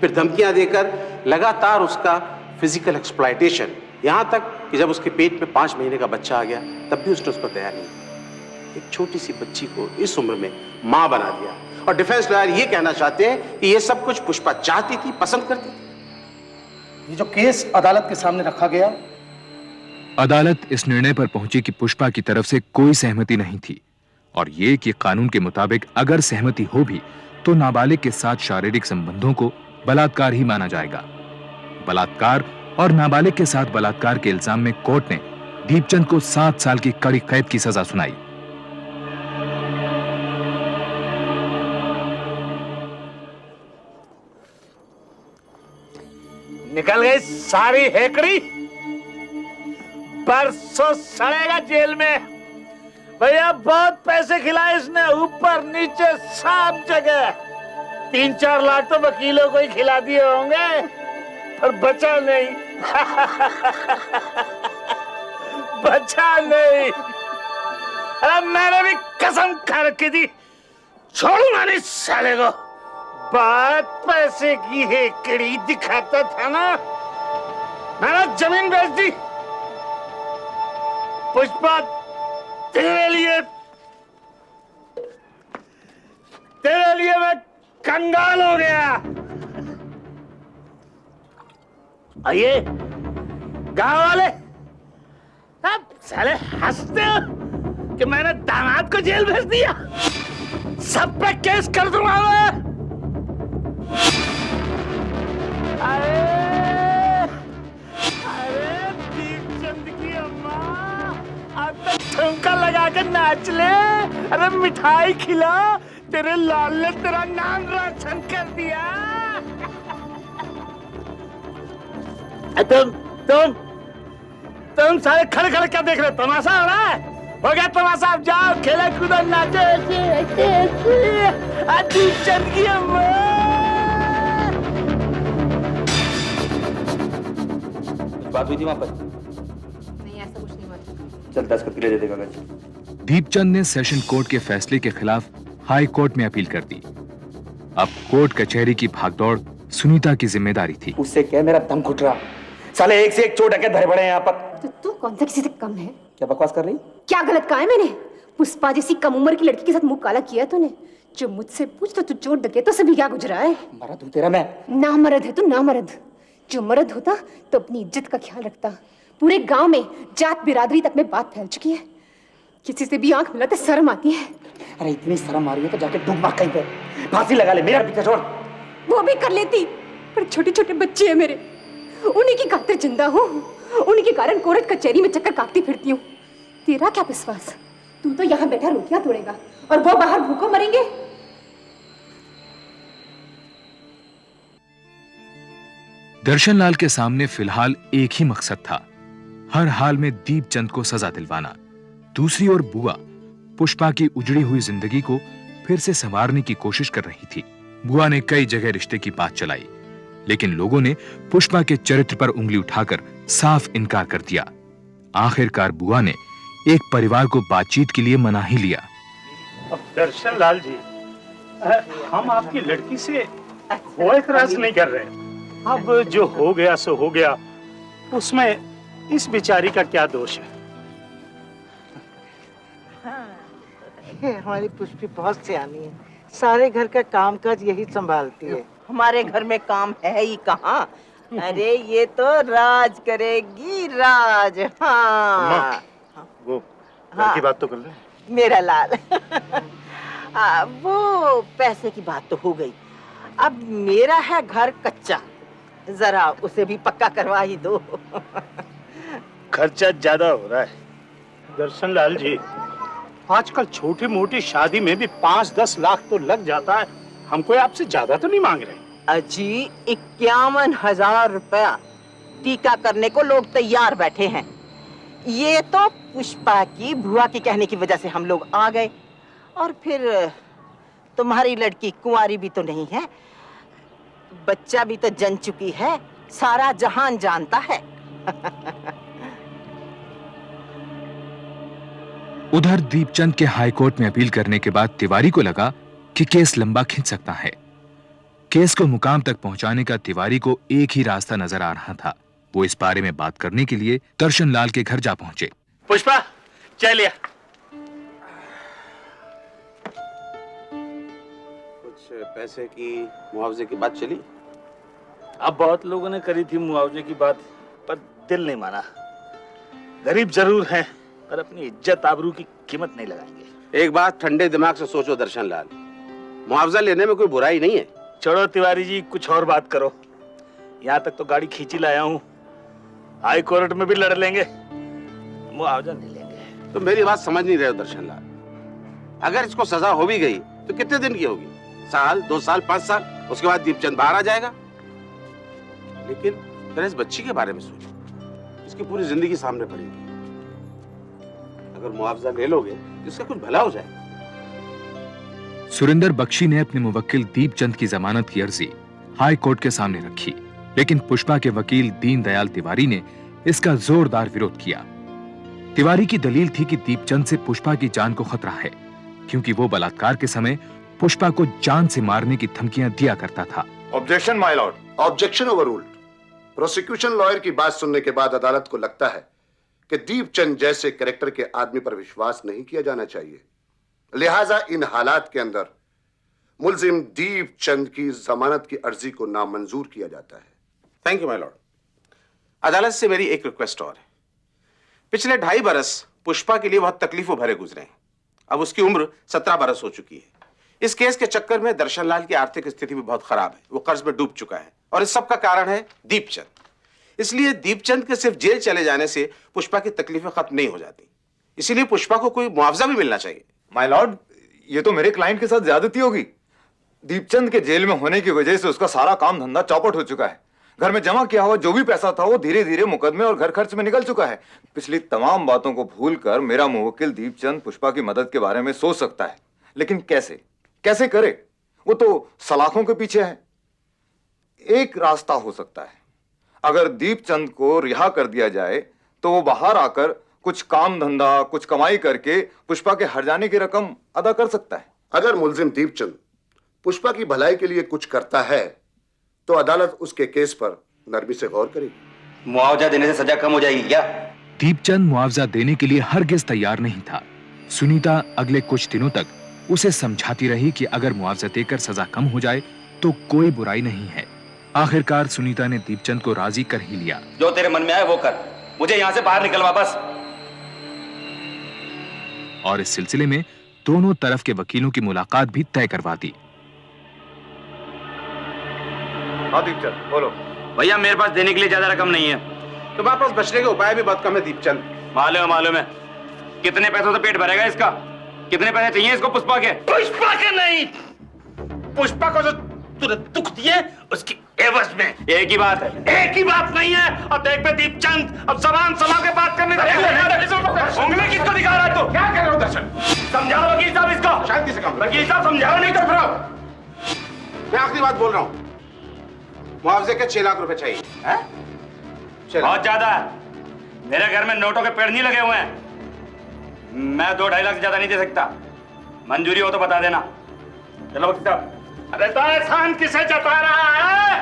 फिर धमकियां देकर लगातार उसका फिजिकल एक्सप्लॉयटेशन, यहां तक कि जब उसके पेट में 5 महीने का बच्चा आ गया तब भी उसने उस पर दया नहीं। एक छोटी सी बच्ची को इस उम्र में मां बना दिया, और डिफेंस लॉयर ये कहना चाहते हैं कि ये सब कुछ पुष्पा चाहती थी, पसंद करती थी। ये जो केस अदालत के सामने रखा गया, अदालत इस निर्णय पर पहुंची कि पुष्पा की तरफ से कोई सहमति नहीं थी, और ये कि कानून के मुताबिक अगर सहमति हो भी तो नाबालिग के साथ शारीरिक संबंधों को बलात्कार ही माना जाएगा। बलात्कार और नाबालिग के साथ बलात्कार के इल्जाम में कोर्ट ने दीपचंद को 7 साल की कड़ी कैद की सजा सुनाई। निकल गई सारी हेकड़ी, परसों सड़ेगा जेल में। भैया बहुत पैसे खिलाए इसने, ऊपर नीचे सब जगह। 3-4 लाख तो वकीलों को ही खिला दिए होंगे, पर बचा नहीं। बचा नहीं। अरे मैंने भी कसम खा रखी थी, छोड़ूंगा नहीं साले को। बात पैसे की हेकड़ी दिखाता था ना, मैंने जमीन बेच दी। पुष्पा तेरे लिए मैं कंगाल हो गया। आइए गांव वाले, अब साले हंसते हो कि मैंने दामाद को जेल भेज दिया। सब पे केस कर दूंगा मैं। अरे दीपचंद की अम्मा, अब तो ठुमका लगा के नाच ले। अरे मिठाई खिला, तेरे लाल ने तेरा नाम रोशन कर दिया। तुम सारे खड़े खड़े क्या देख रहे हो? तमाशा हो रहा है? हो गया तमाशा, अब जाओ खेले कूदो नाचो। दीपचंद की अम्मा, बात हुई थी वहां पर? नहीं, ऐसा कुछ नहीं हुआ। चल 10 कतले दे दे कागज। दीपचंद ने सेशन कोर्ट के फैसले के खिलाफ हाई कोर्ट में अपील कर दी। अब कोर्ट कचहरी की भागदौड़ सुनीता की जिम्मेदारी थी। उससे क्या मेरा दम घुट रहा, साले एक से एक चोट के धरे पड़े हैं यहाँ पर। तो तू कौन सा किसी से कम है? क्या बकवास कर रही? क्या गलत कहा है मैंने? पुष्पा जैसी कम उम्र की लड़की के साथ मुंह काला किया तूने। जो मुझसे पूछ तो तू चोट डकैतों से भी क्या गुजरा है? मरद हूँ तेरा मैं। ना मरद है तू, ना मरद। जो मर्द होता तो अपनी इज्जत का ख्याल रखता। पूरे गांव में जात बिरादरी तक में बात फैल चुकी है, किसी से भी आंख मिलाते शर्म आती है। अरे इतनी शर्म आ रही है तो जाके डूब मार कहीं पे, फांसी लगा ले, मेरा पीछा छोड़। वो भी कर लेती, पर छोटे छोटे बच्चे हैं मेरे, उन्हीं की खातिर जिंदा हूँ। उन्हीं के कारण कोर्ट कचहरी में चक्कर काटती फिरती हूँ। तेरा क्या विश्वास? तू तो यहाँ बैठा रोटियां तोड़ेगा और वो बाहर भूखों मरेंगे। दर्शनलाल के सामने फिलहाल एक ही मकसद था, हर हाल में दीपचंद को सजा दिलवाना। दूसरी ओर बुआ पुष्पा की उजड़ी हुई जिंदगी को फिर से संवारने की कोशिश कर रही थी। बुआ ने कई जगह रिश्ते की बात चलाई, लेकिन लोगों ने पुष्पा के चरित्र पर उंगली उठाकर साफ इनकार कर दिया। आखिरकार बुआ ने एक परिवार को बातचीत के लिए मना ही लिया। अब दर्शनलाल जी, हम आपकी लड़की से कोई एतराज नहीं कर रहे। अब जो हो गया सो हो गया, उसमें इस बेचारी का क्या दोष है? हमारी पुष्पी बहुत सियानी है, सारे घर का कामकाज यही संभालती है। हमारे घर में काम है ही कहाँ। अरे ये तो राज करेगी, राज। हाँ वो घर की बात तो कर ले। मेरा लाल। वो पैसे की बात तो हो गई, अब मेरा है घर कच्चा, जरा उसे भी पक्का करवा ही दो। खर्चा ज्यादा हो रहा है दर्शन लाल जी। आजकल छोटी मोटी शादी में भी 5-10 लाख तो लग जाता है। हम कोई आपसे ज्यादा तो नहीं मांग रहे। अजी 51,000 रुपया टीका करने को लोग तैयार बैठे हैं। ये तो पुष्पा की बुआ के कहने की वजह से हम लोग आ गए। और फिर तुम्हारी लड़की कुंवारी भी तो नहीं है, बच्चा भी तो जन चुकी है, सारा जहान जानता है। उधर दीपचंद के हाईकोर्ट में अपील करने के बाद तिवारी को लगा कि केस लंबा खिंच सकता है। केस को मुकाम तक पहुंचाने का तिवारी को एक ही रास्ता नजर आ रहा था। वो इस बारे में बात करने के लिए दर्शन लाल के घर जा पहुंचे। पुष्पा चलिए। कुछ पैसे की मुआवजे की बात चली। अब बहुत लोगों ने करी थी मुआवजे की बात, पर दिल नहीं माना। गरीब जरूर हैं, पर अपनी इज्जत आबरू की कीमत नहीं लगाएंगे। एक बात ठंडे दिमाग से सोचो दर्शन लाल, मुआवजा लेने में कोई बुराई नहीं है। छोड़ो तिवारी जी, कुछ और बात करो। यहाँ तक तो गाड़ी खींची लाया हूँ, हाई कोर्ट में भी लड़ लेंगे, मुआवजा नहीं लेंगे। तो मेरी बात समझ नहीं रहे हो दर्शन लाल। अगर इसको सजा हो भी गई तो कितने दिन की होगी? साल, 2 साल, 5 साल, उसके बाद दीपचंद बाहर आ जाएगा। लेकिन जरा इस बच्ची के बारे में सोचो, इसकी पूरी जिंदगी सामने पड़ेगी। अगर मुआवजा ले लोगे तो इसका कुछ भला हो जाएगा। सुरेंद्र बख्शी ने अपने मुवक्किल दीपचंद की जमानत की अर्जी हाई कोर्ट के सामने रखी, लेकिन पुष्पा के वकील दीनदयाल तिवारी ने इसका जोरदार विरोध किया। तिवारी की दलील थी कि दीपचंद से पुष्पा की जान को खतरा है, क्योंकि वो बलात्कार के समय पुष्पा को जान से मारने की धमकियां दिया करता था। Objection my Lord. Objection overruled. Prosecution lawyer की बात सुनने के बाद अदालत को लगता है कि दीपचंद जैसे कैरेक्टर के आदमी पर विश्वास नहीं किया जाना चाहिए। लिहाजा इन हालात के अंदर मुल्जिम दीपचंद की जमानत की अर्जी को नामंजूर किया जाता है। Thank you my Lord. अदालत से मेरी एक रिक्वेस्ट और है। पिछले 2.5 बरस पुष्पा के लिए बहुत तकलीफों भरे गुजरे हैं। अब उसकी उम्र 17 बरस हो चुकी है। इस केस के चक्कर में दर्शन लाल की आर्थिक स्थिति भी बहुत खराब है। वो कर्ज में डूब चुका है और इस सब का कारण है दीपचंद। इसलिए दीपचंद के सिर्फ जेल चले जाने से पुष्पा की तकलीफें खत्म नहीं हो जाती। इसीलिए पुष्पा को कोई मुआवजा भी मिलना चाहिए। माय लॉर्ड, ये तो मेरे क्लाइंट के साथ ज्यादती होगी। दीपचंद के जेल में होने की वजह से उसका सारा काम धंधा चौपट हो चुका है। घर में जमा किया हुआ जो भी पैसा था वो धीरे धीरे मुकदमे और घर खर्च में निकल चुका है। पिछली तमाम बातों को भूलकर मेरा मुवक्किल दीपचंद पुष्पा की मदद के बारे में सोच सकता है, लेकिन कैसे करे? वो तो सलाखों के पीछे है। एक रास्ता हो सकता है, अगर दीपचंद को रिहा कर दिया जाए तो वो बाहर आकर कुछ काम धंधा, कुछ कमाई करके पुष्पा के हर जाने की रकम अदा कर सकता है। अगर मुल्जिम दीपचंद पुष्पा की भलाई के लिए कुछ करता है तो अदालत उसके केस पर नरमी से गौर करेगी। मुआवजा देने से सजा कम हो जाएगी क्या? दीपचंद मुआवजा देने के लिए हरगिज तैयार नहीं था। सुनीता अगले कुछ दिनों तक उसे समझाती रही कि अगर मुआवजा देकर सजा कम हो जाए तो कोई बुराई नहीं है। आखिरकार सुनीता ने दीपचंद को राजी कर ही लिया। जो तेरे मन में आए वो कर, मुझे यहां से बाहर निकलवा बस। और इस सिलसिले में दोनों तरफ के वकीलों की मुलाकात भी तय करवा दी। दीपचंद बोलो। भैया मेरे पास देने के लिए ज्यादा रकम नहीं है। तुम्हारे पास बचने के उपाय भी बहुत कम है दीपचंद। मालूम है। कितने पैसों से पेट भरेगा इसका? कितने पैसे चाहिए इसको पुष्पा के? पुष्पा के नहीं, पुष्पा को जो तूने दुख दिए उसकी एवज में। एक ही बात है। एक ही बात नहीं है। अब देख पे दीपचंद, अब जबान संभाल के बात करने उंगली किसको दिखा रहा है तू? क्या कह रहे हो दर्शन? समझाओ वकील साहब इसको। शांति से काम। वकील साहब समझाओ नहीं तो फिर मैं आखिरी बात बोल रहा हूँ। मुआवजे के 6 लाख रुपए चाहिए। बहुत ज्यादा है। मेरे घर में नोटों के पेड़ नहीं लगे हुए हैं। मैं 2-2.5 लाख से ज्यादा नहीं दे सकता। मंजूरी हो तो बता देना। चलो वकील साहब। अरे तो एहसान किसे जता रहा है?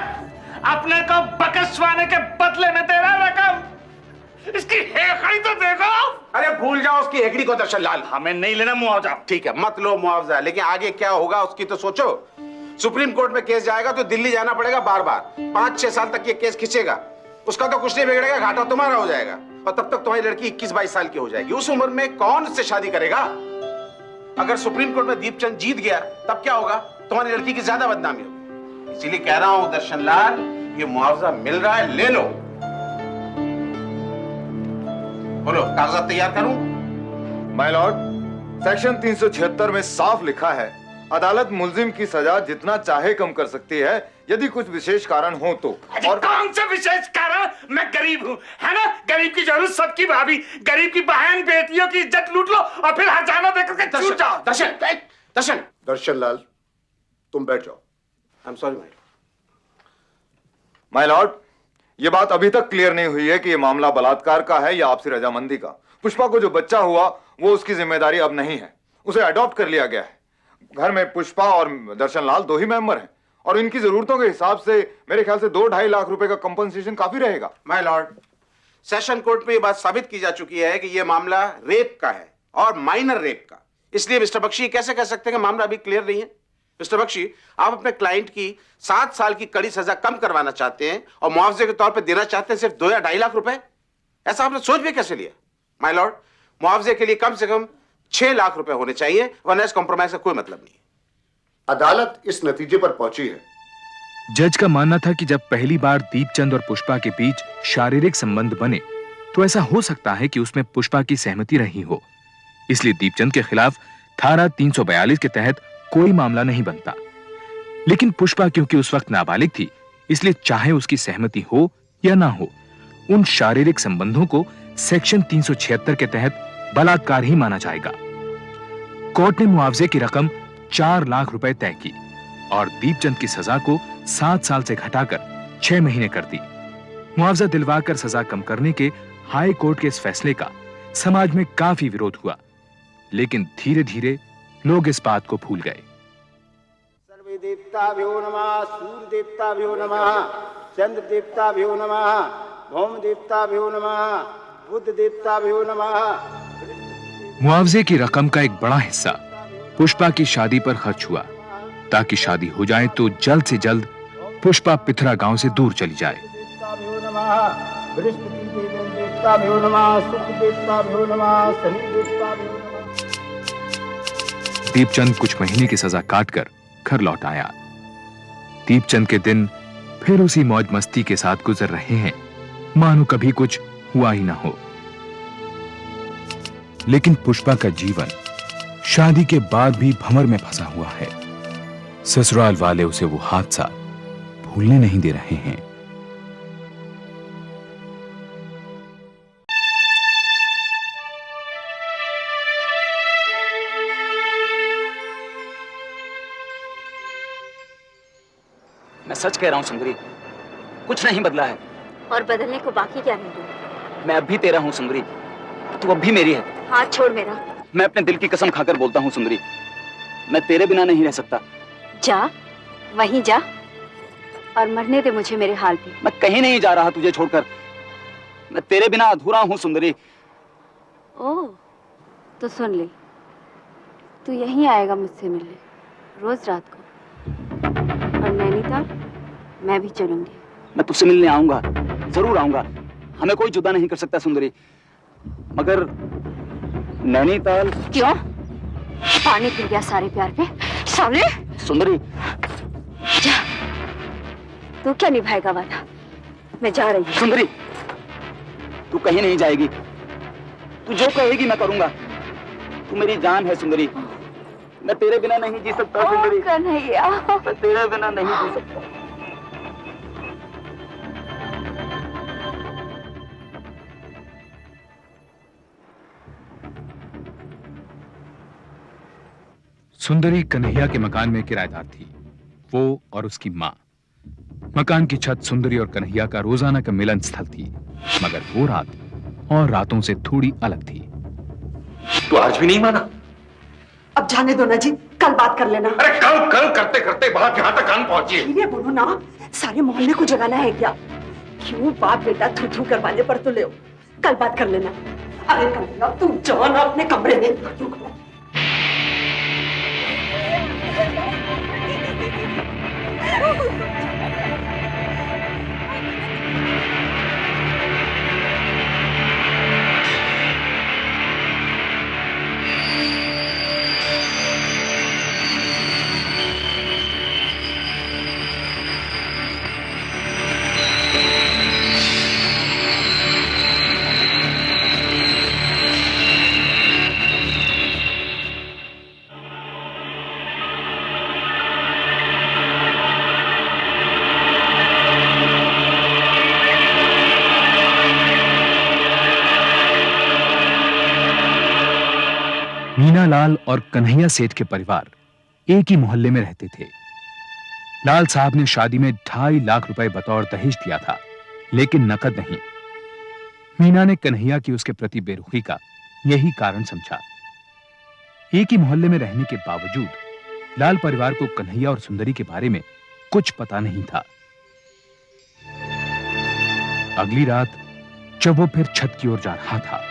अपने को बकसवाने के बदले में दे रहा रकम। इसकी हेकड़ी तो देखो। अरे भूल जाओ उसकी हेकड़ी को दर्शन लाल। हमें नहीं लेना मुआवजा। ठीक है, मत लो मुआवजा, लेकिन आगे क्या होगा उसकी तो सोचो। सुप्रीम कोर्ट में केस जाएगा तो दिल्ली जाना पड़ेगा बार बार। 5-6 साल तक ये केस खींचेगा। उसका तो कुछ नहीं बिगड़ेगा, घाटा तुम्हारा हो जाएगा। और तब तक तुम्हारी लड़की 21-22 साल की हो जाएगी। उस उम्र में कौन उससे शादी करेगा? अगर सुप्रीम कोर्ट में दीपचंद जीत गया तब क्या होगा? तुम्हारी लड़की की ज्यादा बदनामी होगी। इसीलिए कह रहा हूं दर्शन लाल, ये मुआवजा मिल रहा है, ले लो। बोलो, कागजात तैयार करूं? माय लॉर्ड, सेक्शन 376 में साफ लिखा है, अदालत मुल्जिम की सजा जितना चाहे कम कर सकती है यदि कुछ विशेष कारण हो तो। और कौन सा विशेष कारण? मैं गरीब हूँ, है ना? गरीब की जरूरत सबकी भाभी, गरीब की बहन बेटियों की इज्जत लूट लो और फिर हजाना देकर के छूट जाओ। दर्शन लाल, तुम बैठ जाओ। I am sorry my Lord, ये बात अभी तक क्लियर नहीं हुई है कि ये मामला बलात्कार का है या आपसी रजामंदी का। पुष्पा को जो बच्चा हुआ वो उसकी जिम्मेदारी अब नहीं है, उसे अडॉप्ट कर लिया गया है। घर में पुष्पा और दर्शन लाल 2 ही मेंबर हैं और इनकी जरूरतों के हिसाब से मेरे ख्याल से 2-2.5 लाख रुपए का कंपनसेशन काफी रहेगा। माय लॉर्ड, सेशन कोर्ट में ये बात साबित की जा चुकी है कि ये मामला रेप का है और माइनर रेप का। इसलिए मिस्टर बख्शी कैसे कह सकते हैं कि मामला अभी क्लियर नहीं है? मिस्टर बख्शी, आप अपने क्लाइंट की 7 साल की कड़ी सजा कम करवाना चाहते हैं और मुआवजे के तौर पर देना चाहते हैं सिर्फ 2 या 2.5 लाख रुपए। ऐसा आपने सोच भी कैसे लिया? माय लॉर्ड, मुआवजे के लिए कम से कम 6 लाख रुपए होने चाहिए, वरना इस कॉम्प्रोमाइज का कोई मतलब नहीं। अदालत इस नतीजे पर पहुंची है। जज का मानना था कि जब पहली बार दीपचंद और पुष्पा के बीच शारीरिक संबंध बने तो ऐसा हो सकता है कि उसमें पुष्पा की सहमति रही हो, इसलिए दीपचंद के खिलाफ धारा 342 के तहत कोई मामला नहीं बनता। लेकिन पुष्पा क्योंकि उस वक्त नाबालिग थी, इसलिए चाहे उसकी सहमति हो या ना हो, उन शारीरिक संबंधों को सेक्शन 376 के तहत बलात्कार ही माना जाएगा। कोर्ट ने मुआवजे की रकम 4 लाख रुपए तय की और दीपचंद की सजा को 7 साल से घटाकर 6 महीने कर दी। मुआवजा दिलवाकर सजा कम करने के हाई कोर्ट के इस फैसले का समाज में काफी विरोध हुआ, लेकिन धीरे धीरे लोग इस बात को भूल गए। सर्वे देवताभ्यो नमः, सूर्य देवताभ्यो नमः, चंद्र देवताभ्यो नमः, भौम देवताभ्यो नमः, बुद्ध देवताभ्यो नमः। मुआवजे की रकम का एक बड़ा हिस्सा पुष्पा की शादी पर खर्च हुआ, ताकि शादी हो जाए तो जल्द से जल्द पुष्पा पिथरा गांव से दूर चली जाए। देवताभ्यो नमः, बृहस्पति देवताभ्यो नमः, शुक्र देवताभ्यो नमः, शनि देवताभ्यो नमः। दीपचंद कुछ महीने की सजा काटकर घर लौट आया। दीपचंद के दिन फिर उसी मौज मस्ती के साथ गुजर रहे हैं, मानो कभी कुछ हुआ ही ना हो। लेकिन पुष्पा का जीवन शादी के बाद भी भंवर में फंसा हुआ है। ससुराल वाले उसे वो हादसा भूलने नहीं दे रहे हैं। मैं सच कह रहा हूँ सुंदरी, कुछ नहीं बदला है। और बदलने को बाकी क्या नहीं दूँ? मैं अब भी तेरा हूँ सुंदरी, तू अब भी मेरी है। हाथ छोड़ मेरा। मैं अपने दिल की कसम खाकर बोलता हूँ सुंदरी, मैं तेरे बिना नहीं रह सकता। जा, वहीं जा और मरने दे मुझे मेरे हाल पे। मैं कहीं नहीं जा रहा तुझे छोड़कर, मैं तेरे बिना अधूरा हूँ सुंदरी। ओह, तो सुन ले, तू यहीं आएगा मुझसे मिलने रोज रात को, और नैनीताल मैं भी चलूंगी। मैं तुझसे मिलने आऊंगा, जरूर आऊंगा, हमें कोई जुदा नहीं कर सकता सुंदरी, मगर नैनीताल। क्यों? पानी फिर गया सारे प्यार पे साले। सुंदरी जा, तू क्या निभाएगा वादा? मैं जा रही हूँ। सुंदरी, तू कहीं नहीं जाएगी, तू जो कहेगी मैं करूंगा। तू मेरी जान है सुंदरी, मैं तेरे बिना नहीं जी सकता सुंदरी। कन्हैया, मैं तेरे बिना नहीं जी सकता। सुंदरी कन्हैया के मकान में किराएदार थी, वो और उसकी मां। मकान की छत सुंदरी और कन्हैया का रोजाना का मिलन स्थल थी, मगर वो रात और रातों से थोड़ी अलग थी। तो आज भी नहीं माना? अब जाने दो ना जी, कल बात कर लेना। अरे कल कल करते करते बात यहाँ तक कान पहुंची है। ये बोलो ना, सारे मोहल्ले को जगाना है क्या? क्यों बाप बेटा थू थू करवाने पर तो ले, कल बात कर लेना। अरे कन्हैया, तुम जाओ ना अपने कमरे में। मीना लाल और कन्हैया सेठ के परिवार एक ही मोहल्ले में रहते थे। लाल साहब ने शादी में 2.5 लाख रुपए बतौर दहेज दिया था, लेकिन नकद नहीं। मीना ने कन्हैया की उसके प्रति बेरुखी का यही कारण समझा। एक ही मोहल्ले में रहने के बावजूद लाल परिवार को कन्हैया और सुंदरी के बारे में कुछ पता नहीं था। अगली रात जब वो फिर छत की ओर जा रहा था।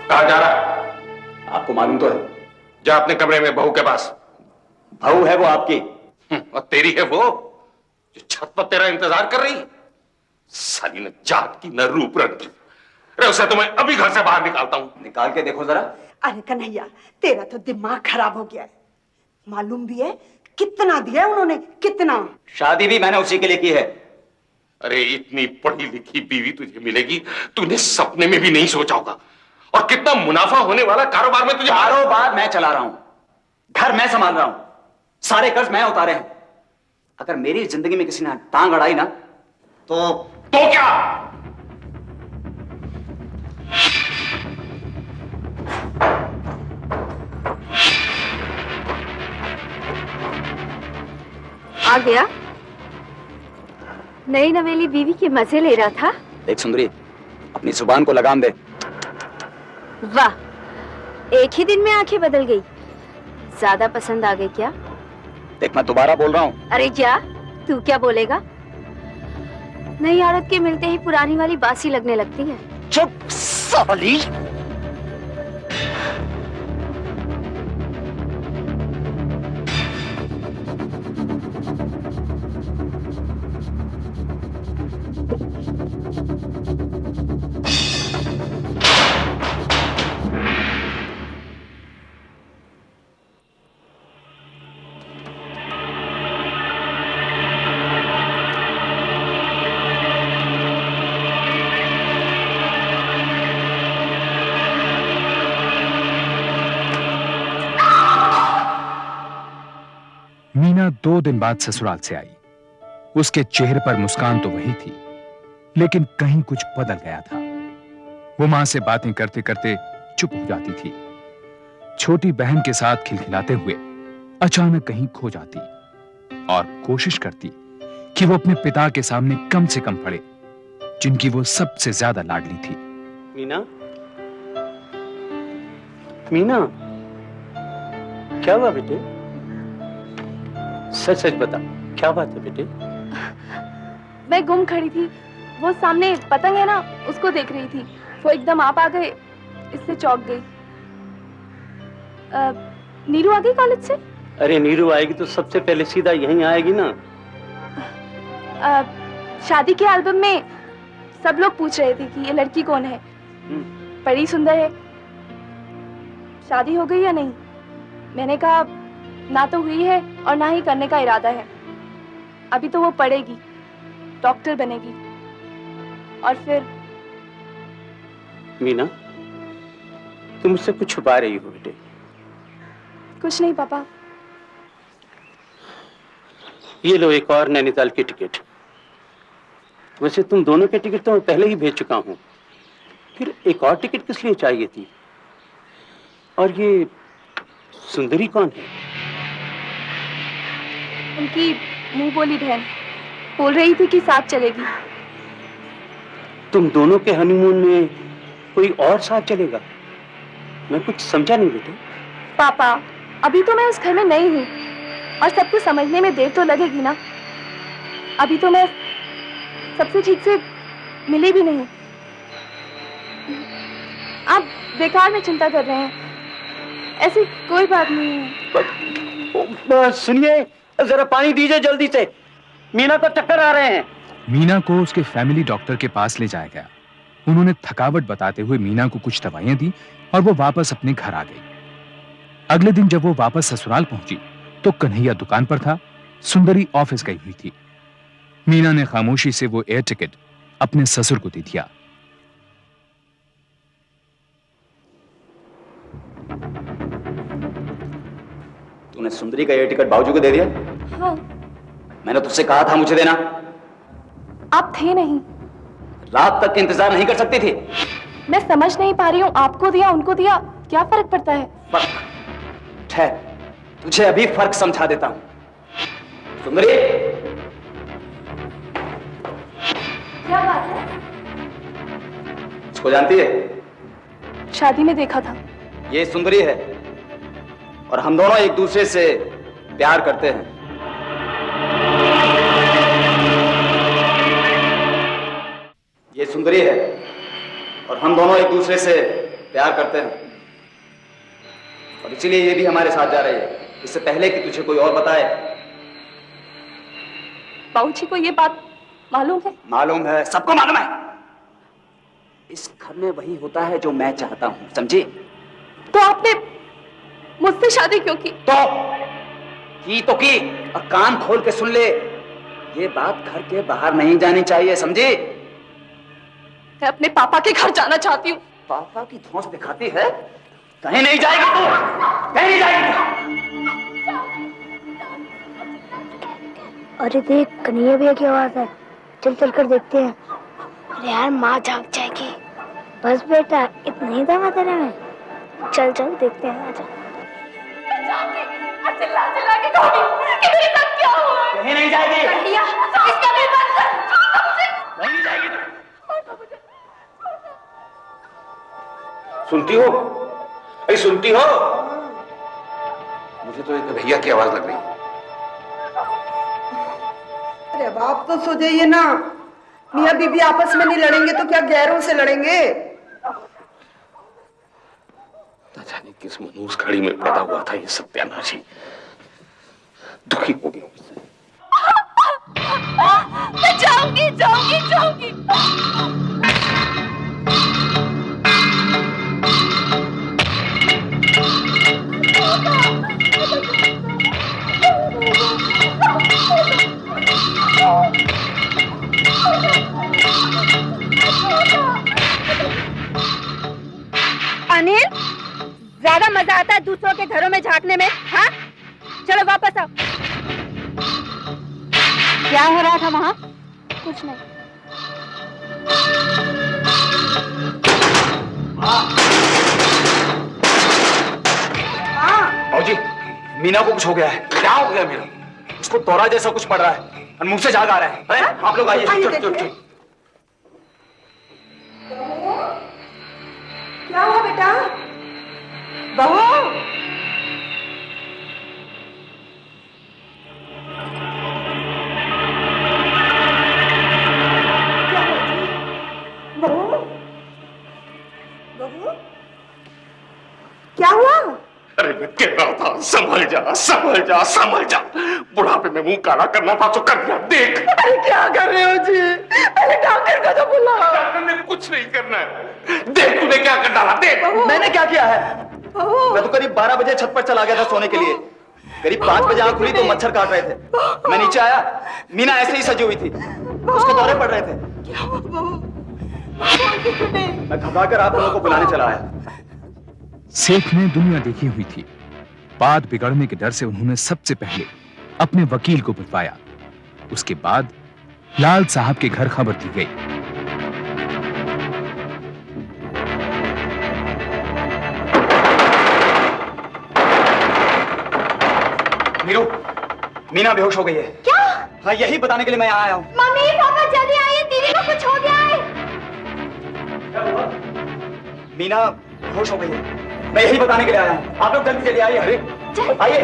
कहां जा रहा? आपको मालूम तो है। जा अपने कमरे में बहू के पास। बहू है वो आपकी? और तेरी है वो जो छत पर तेरा इंतजार कर रही? साली न जात की न रूप रंग की। अरे उसे तो मैं अभी घर से बाहर निकालता हूं। निकाल के देखो जरा। अरे कन्हैया, तेरा तो दिमाग खराब हो गया है। मालूम भी है कितना दिया है उन्होंने? कितना? शादी भी मैंने उसी के लिए की है। अरे इतनी पढ़ी लिखी बीवी तुझे मिलेगी तूने सपने में भी नहीं सोचा होगा। और कितना मुनाफा होने वाला कारोबार में तुझे। कारोबार मैं चला रहा हूं, घर मैं संभाल रहा हूं, सारे कर्ज मैं उतारे हैं। अगर मेरी जिंदगी में किसी ने टांग अड़ाई ना तो क्या? आ गया? नई नवेली बीवी के मजे ले रहा था। देख सुंदरी, अपनी जुबान को लगाम दे। वाह, एक ही दिन में आंखें बदल गई। ज्यादा पसंद आ गई क्या? देख मैं दोबारा बोल रहा हूं। अरे जा, तू क्या बोलेगा? नई औरत के मिलते ही पुरानी वाली बासी लगने लगती है। चुप साली। मीना 2 दिन बाद ससुराल से आई। उसके चेहरे पर मुस्कान तो वही थी, लेकिन कहीं कुछ बदल गया था। वो मां से बातें करते करते चुप हो जाती थी। छोटी बहन के साथ खिलखिलाते हुए अचानक कहीं खो जाती और कोशिश करती कि वो अपने पिता के सामने कम से कम पड़े, जिनकी वो सबसे ज्यादा लाडली थी। मीना, मीना, क्या हुआ बेटे? सच सच बता, क्या बात है बेटे? मैं गुम खड़ी थी, वो सामने पतंग है ना, उसको देख रही थी। वो एकदम आप आ गए, इससे चौंक गई। नीरू आ गई कॉलेज से? अरे नीरू आएगी तो सबसे पहले सीधा यहीं आएगी ना। शादी के एल्बम में सब लोग पूछ रहे थे कि ये लड़की कौन है। बड़ी सुंदर है, शादी हो गई या नहीं? मैंने कहा ना तो हुई है और ना ही करने का इरादा है। अभी तो वो पढ़ेगी, डॉक्टर बनेगी और फिर। मीना, तुम मुझसे कुछ छुपा रही हो बेटे? कुछ नहीं पापा। ये लो एक और नैनीताल की टिकट। वैसे तुम दोनों के टिकट तो मैं पहले ही भेज चुका हूं, फिर एक और टिकट किस लिए चाहिए थी? और ये सुंदरी कौन है? उनकी मुंह बोली बहन, बोल रही थी कि साथ चलेगी। तुम दोनों के हनीमून में कोई और साथ चलेगा? मैं कुछ समझा नहीं बेटे। पापा, अभी तो मैं उस घर में नई हूँ और सब कुछ समझने में देर तो लगेगी ना। अभी तो मैं सबसे ठीक से मिली भी नहीं। आप बेकार में चिंता कर रहे हैं, ऐसी कोई बात नहीं है। सुनिए, जरा पानी दीजिए जल्दी से, मीना को चक्कर आ रहे हैं। मीना को उसके फैमिली डॉक्टर के पास ले जाया गया। उन्होंने थकावट बताते हुए मीना को कुछ दवाइयां दी और वो वापस अपने घर आ गई। अगले दिन जब वो वापस ससुराल पहुंची तो कन्हैया दुकान पर था, सुंदरी ऑफिस गई हुई थी। मीना ने खामोशी से वो एयर टिकट अपने ससुर को दे दिया। तूने सुंदरी का एयर टिकट बाबूजी को दे दिया? हाँ। मैंने तुझसे कहा था मुझे देना। आप थे नहीं। रात तक इंतजार नहीं कर सकती थी? मैं समझ नहीं पा रही हूँ, आपको दिया उनको दिया क्या फर्क पड़ता है? फर्क? ठहर, तुझे अभी फर्क समझा देता हूँ। सुंदरी, क्या बात है? इसको जानती है? शादी में देखा था। ये सुंदरी है और हम दोनों एक दूसरे से प्यार करते हैं। ये सुंदरी है और हम दोनों एक दूसरे से प्यार करते हैं और इसीलिए ये भी हमारे साथ जा रही है, इससे पहले कि तुझे कोई और बताए। बाबूजी को ये बात मालूम है? मालूम है, सबको मालूम है। इस घर में वही होता है जो मैं चाहता हूं, समझी? तो आपने मुझसे शादी क्यों की? तो की और कान खोल के सुन ले, ये बात घर के बाहर नहीं जानी चाहिए, समझी? मैं अपने पापा के घर जाना चाहती हूँ। पापा की धौंस दिखाती है? कहीं नहीं जाएगी तू, कहीं नहीं जाएगी। अरे देख, कन्हैया भैया की आवाज है, चल चल कर देखते हैं। अरे यार, माँ जाग जाएगी। बस बेटा, इतना ही दम है तेरे में, चल चल देखते हैं। आजा। चिल्ला चिल्ला के कहूंगी कि मेरे साथ क्या हुआ है। कहीं नहीं जाएगी। कन्हैया, इसका भी बंद कर। कहीं नहीं जाएगी। सुनती हो? अरे सुनती हो? मुझे तो एक भैया की आवाज लग रही है। अरे अब आप तो सो जाइए ना। मियाँ बीबी आपस में नहीं लड़ेंगे तो क्या गैरों से लड़ेंगे? न जाने किस मनूस घड़ी में पैदा हुआ था ये सत्यानाशी। दुखी हो गया मुझसे। मैं जाऊंगी जाऊंगी जाऊंगी। अनिल, ज्यादा मजा आता है दूसरों के घरों में झांकने में, हाँ? चलो वापस आओ। क्या हो रहा था वहाँ? कुछ नहीं। बाबूजी, मीना को कुछ हो गया है। क्या हो गया मीना? उसको दौरा जैसा कुछ पड़ रहा है और मुंह से झाग आ रहा है। अरे आप लोग आइए। क्या हुआ बेटा? बहू, क्या हुआ? अरे मैं कह रहा था संभल जा संभल जा संभल जा। बुढ़ापे में मुंह काला करना था तो कर दिया। देख। अरे क्या कर रहे हो जी? पहले डॉक्टर को तो बुलाओ। डॉक्टर ने कुछ नहीं करना है। देख तूने क्या कर डाला, देख। मैंने क्या किया है? मैं तो करीब 12 बजे छत पर चला गया था सोने के लिए। करीब 5 बजे आंख खुली तो मच्छर काट रहे थे। मैं नीचे आया, मीना ऐसे ही सजी हुई थी, उसको दौरे पड़ रहे थे। मैं घबरा कर आप लोगों को बुलाने चला आया। सेठ ने दुनिया देखी हुई थी। बात बिगड़ने के डर से उन्होंने सबसे पहले अपने वकील को बुलवाया। उसके बाद लाल साहब के घर खबर दी गई। मीरू, मीना बेहोश हो गई है। क्या? हाँ, यही बताने के लिए मैं यहाँ आया हूँ। मम्मी पापा जल्दी आइए, दीदी को कुछ हो गया है। मीना बेहोश हो गई है। मैं यही बताने के लिए आया हूँ। आप लोग जल्दी चलिए आइए। आइए।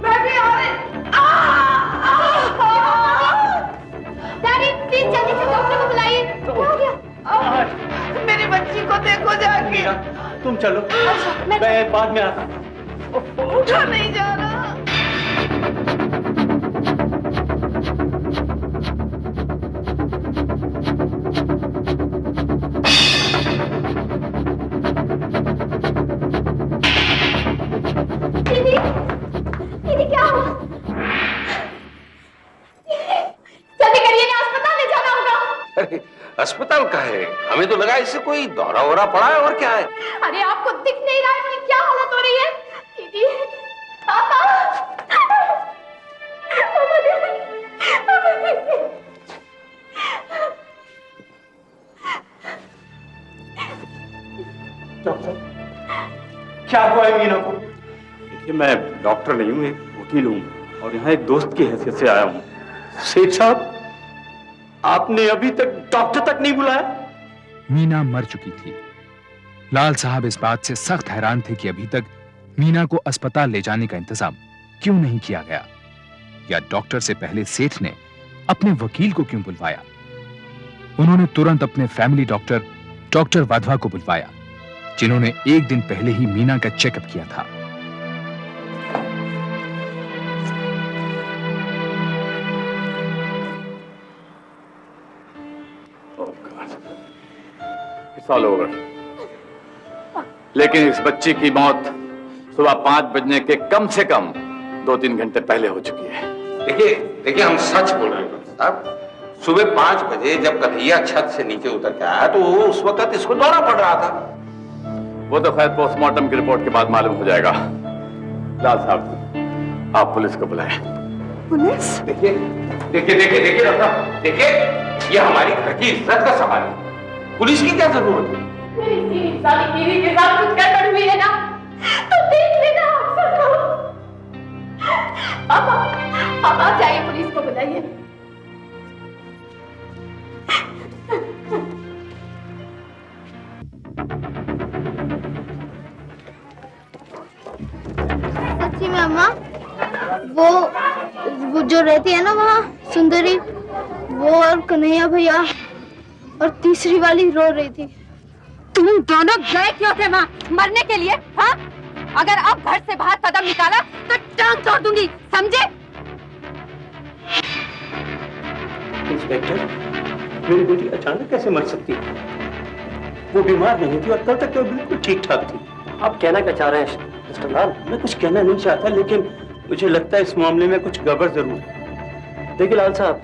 मैं भी आ रही। डैडी प्लीज जल्दी से डॉक्टर को बुलाइए। क्या हो गया? मेरी बच्ची को देखो जाके। तुम चलो, मैं बाद में आता हूँ। उठा नहीं जा रहा। दीदी क्या हुआ? जल्दी करिए ना, अस्पताल ले जाना होगा। अरे अस्पताल का है, हमें तो लगा इससे कोई दौरा वोरा पड़ा है और क्या है। अरे आपको दिख नहीं रहा है कि क्या हालत हो रही है? दीदी, पापा, क्या हुआ है मीना को? देखिए, मैं डॉक्टर नहीं हूँ, एक वकील हूँ और यहाँ एक दोस्त की हैसियत से आया हूँ। सेठ साहब, आपने अभी तक डॉक्टर तक नहीं बुलाया? मीना मर चुकी थी। लाल साहब इस बात से सख्त हैरान थे कि अभी तक मीना को अस्पताल ले जाने का इंतजाम क्यों नहीं किया गया, या डॉक्टर से पहले सेठ ने अपने वकील को क्यों बुलवाया। उन्होंने तुरंत अपने फैमिली डॉक्टर वाधवा को बुलवाया, जिन्होंने एक दिन पहले ही मीना का चेकअप किया था। साल हो गए, लेकिन इस बच्ची की मौत सुबह 5 बजने के कम से कम 2-3 घंटे पहले हो चुकी है। देखिए हम सच बोल रहे हैं साहब। सुबह 5 बजे जब कन्हैया छत से नीचे उतर के आया तो उस वक्त इसको दौरा पड़ रहा था। वो तो खैर पोस्टमार्टम की रिपोर्ट के बाद मालूम हो जाएगा। लाल साहब, आप पुलिस को बुलाएं। पुलिस? देखिए डॉक्टर साहब, देखिए ये हमारी घर की इज्जत का सवाल है, पुलिस की क्या जरूरत है? मेरी साली बीवी के साथ कुछ गड़बड़ हुई है ना, तो देख लेना अफसर को। अब आप जाइए, पुलिस को बुलाइए। सच्ची में अम्मा, वो जो रहती है ना वहाँ सुंदरी, वो और कन्हैया भैया और तीसरी वाली रो रही थी। तुम दोनों गए क्यों थे वहाँ? मरने के लिए? हाँ? अगर अब घर से बाहर कदम निकाला तो टांग तोड़ दूंगी, समझे? इंस्पेक्टर, मेरी बेटी अचानक कैसे मर सकती है? वो बीमार नहीं थी और कल तक तो बिल्कुल ठीक ठाक थी। आप कहना क्या चाह रहे हैं मिस्टर लाल? मैं कुछ कहना नहीं चाहता, लेकिन मुझे लगता है इस मामले में कुछ गड़बड़ जरूर है। देखिए लाल साहब,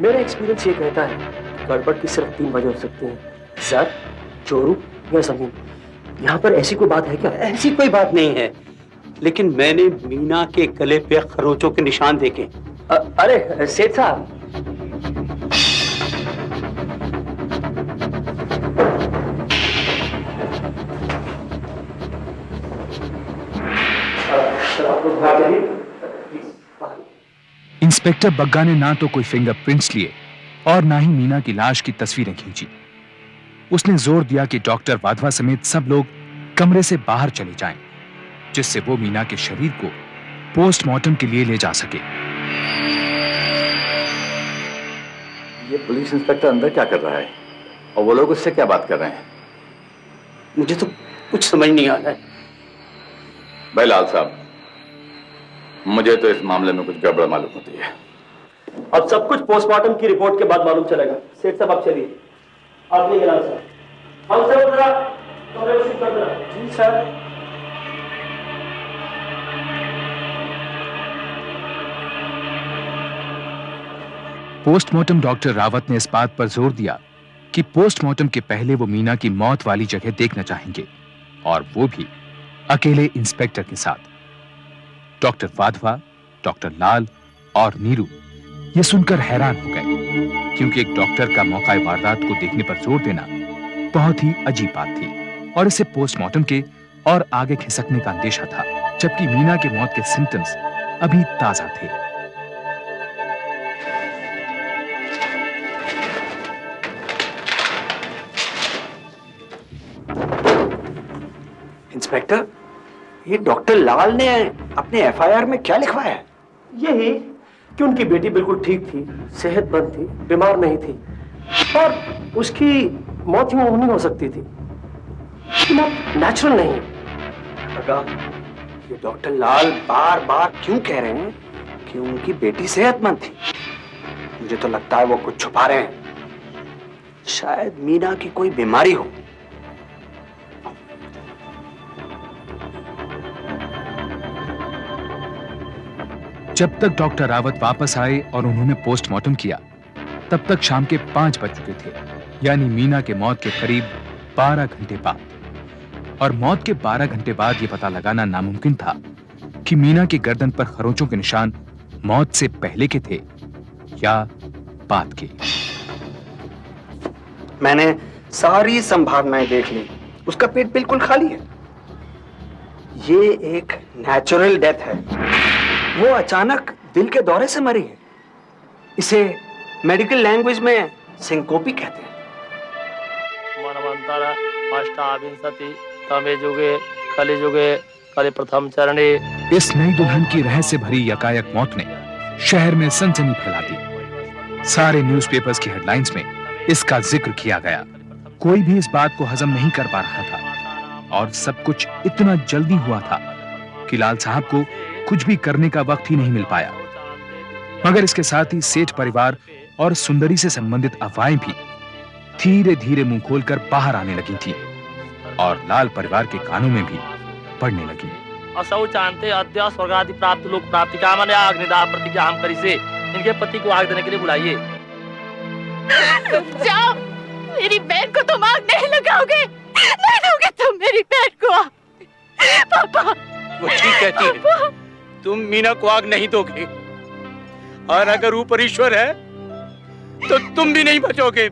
मेरा एक्सपीरियंस ये कहता है गड़बड़ की सिर्फ 3 वजह हो सकती हैं, सर, चोरू या जमीन। यहाँ पर ऐसी कोई बात है क्या? ऐसी कोई बात नहीं है, लेकिन मैंने मीना के गले पे खरोचों के निशान देखे। अरे सेठ साहब, इंस्पेक्टर बग्गा ने ना तो कोई फिंगरप्रिंट्स लिए और ना ही मीना की लाश की तस्वीरें खींची। उसने जोर दिया कि डॉक्टर वाधवा समेत सब लोग कमरे से बाहर चले जाएं, जिससे वो मीना के शरीर को पोस्टमार्टम के लिए ले जा सके। ये पुलिस इंस्पेक्टर अंदर क्या कर रहा है और वो लोग उससे क्या बात कर रहे हैं? मुझे तो कुछ समझ नहीं आ रहा है। भाई लाल साहब, मुझे तो इस मामले में कुछ गड़बड़ मालूम होती है। अब सब कुछ पोस्टमार्टम की रिपोर्ट के बाद मालूम चलेगा। सेठ साहब आप चलिए। आप नहीं लाल साहब, हम सब जरा कमरे को शिफ्ट कर देना। जी सर। पोस्टमार्टम डॉक्टर रावत ने इस बात पर जोर दिया कि पोस्टमार्टम के पहले वो मीना की मौत वाली जगह देखना चाहेंगे, और वो भी अकेले इंस्पेक्टर के साथ। डॉक्टर वाधवा, डॉक्टर लाल और नीरू ये सुनकर हैरान हो गए, क्योंकि एक डॉक्टर का मौका वारदात को देखने पर जोर देना बहुत ही अजीब बात थी, और इससे पोस्टमार्टम के और आगे खिसकने का अंदेशा था, जबकि मीना के मौत के सिम्टम्स अभी ताजा थे। इंस्पेक्टर, ये डॉक्टर लाल ने अपने एफआईआर में क्या लिखवाया है? यही कि उनकी बेटी बिल्कुल ठीक थी, सेहतमंद थी, बीमार नहीं थी और उसकी मौत यूं नहीं हो सकती थी, मौत नेचुरल नहीं। अगर ये डॉक्टर लाल बार बार क्यों कह रहे हैं कि उनकी बेटी सेहतमंद थी? मुझे तो लगता है वो कुछ छुपा रहे हैं। शायद मीना की कोई बीमारी हो। जब तक डॉक्टर रावत वापस आए और उन्होंने पोस्टमार्टम किया, तब तक शाम के 5 बज चुके थे, यानी मीना के मौत के करीब 12 घंटे बाद। और मौत के 12 घंटे बाद यह पता लगाना नामुमकिन था कि मीना की गर्दन पर खरोंचों के निशान मौत से पहले के थे या बाद के। मैंने सारी संभावनाएं देख ली, उसका पेट बिल्कुल खाली है। ये एक नेचुरल डेथ है। वो अचानक दिल के दौरे से मरी है। इसे मेडिकल लैंग्वेज में सिंकोपी कहते हैं। मनमंतर अष्टाविंशति तमे जुगे कलिजुगे कलि प्रथम चरणे। इस नई दुल्हन की रहस्य भरी यकायक मौत ने शहर में सनसनी फैला दी। सारे न्यूज़पेपर्स की हेडलाइंस में इसका जिक्र किया गया। कोई भी इस बात को हजम नहीं कर पा रहा था और सब कुछ इतना जल्दी हुआ था कि लाल साहब को कुछ भी करने का वक्त ही नहीं मिल पाया। मगर इसके साथ ही सेठ परिवार और सुंदरी से संबंधित अफवाहें भी धीरे धीरे मुंह खोलकर बाहर आने लगी थी और लाल परिवार के कानों में भी पड़ने लगी। असौ चाहते अद्य स्वर्गादि प्राप्त लोक प्राप्ति कामना अग्निदाह प्रतिज्ञा हम करी से इनके पति को आग देने के लिए बुलाइए। जाओ, मेरी बहन को तुम आग नहीं लगाओगे, नहीं दोगे तुम मेरी बहन को आग। पापा वो ठीक कहती है, तुम मीना को आग नहीं दोगे और अगर ऊपर ईश्वर है तो तुम भी नहीं बचोगे।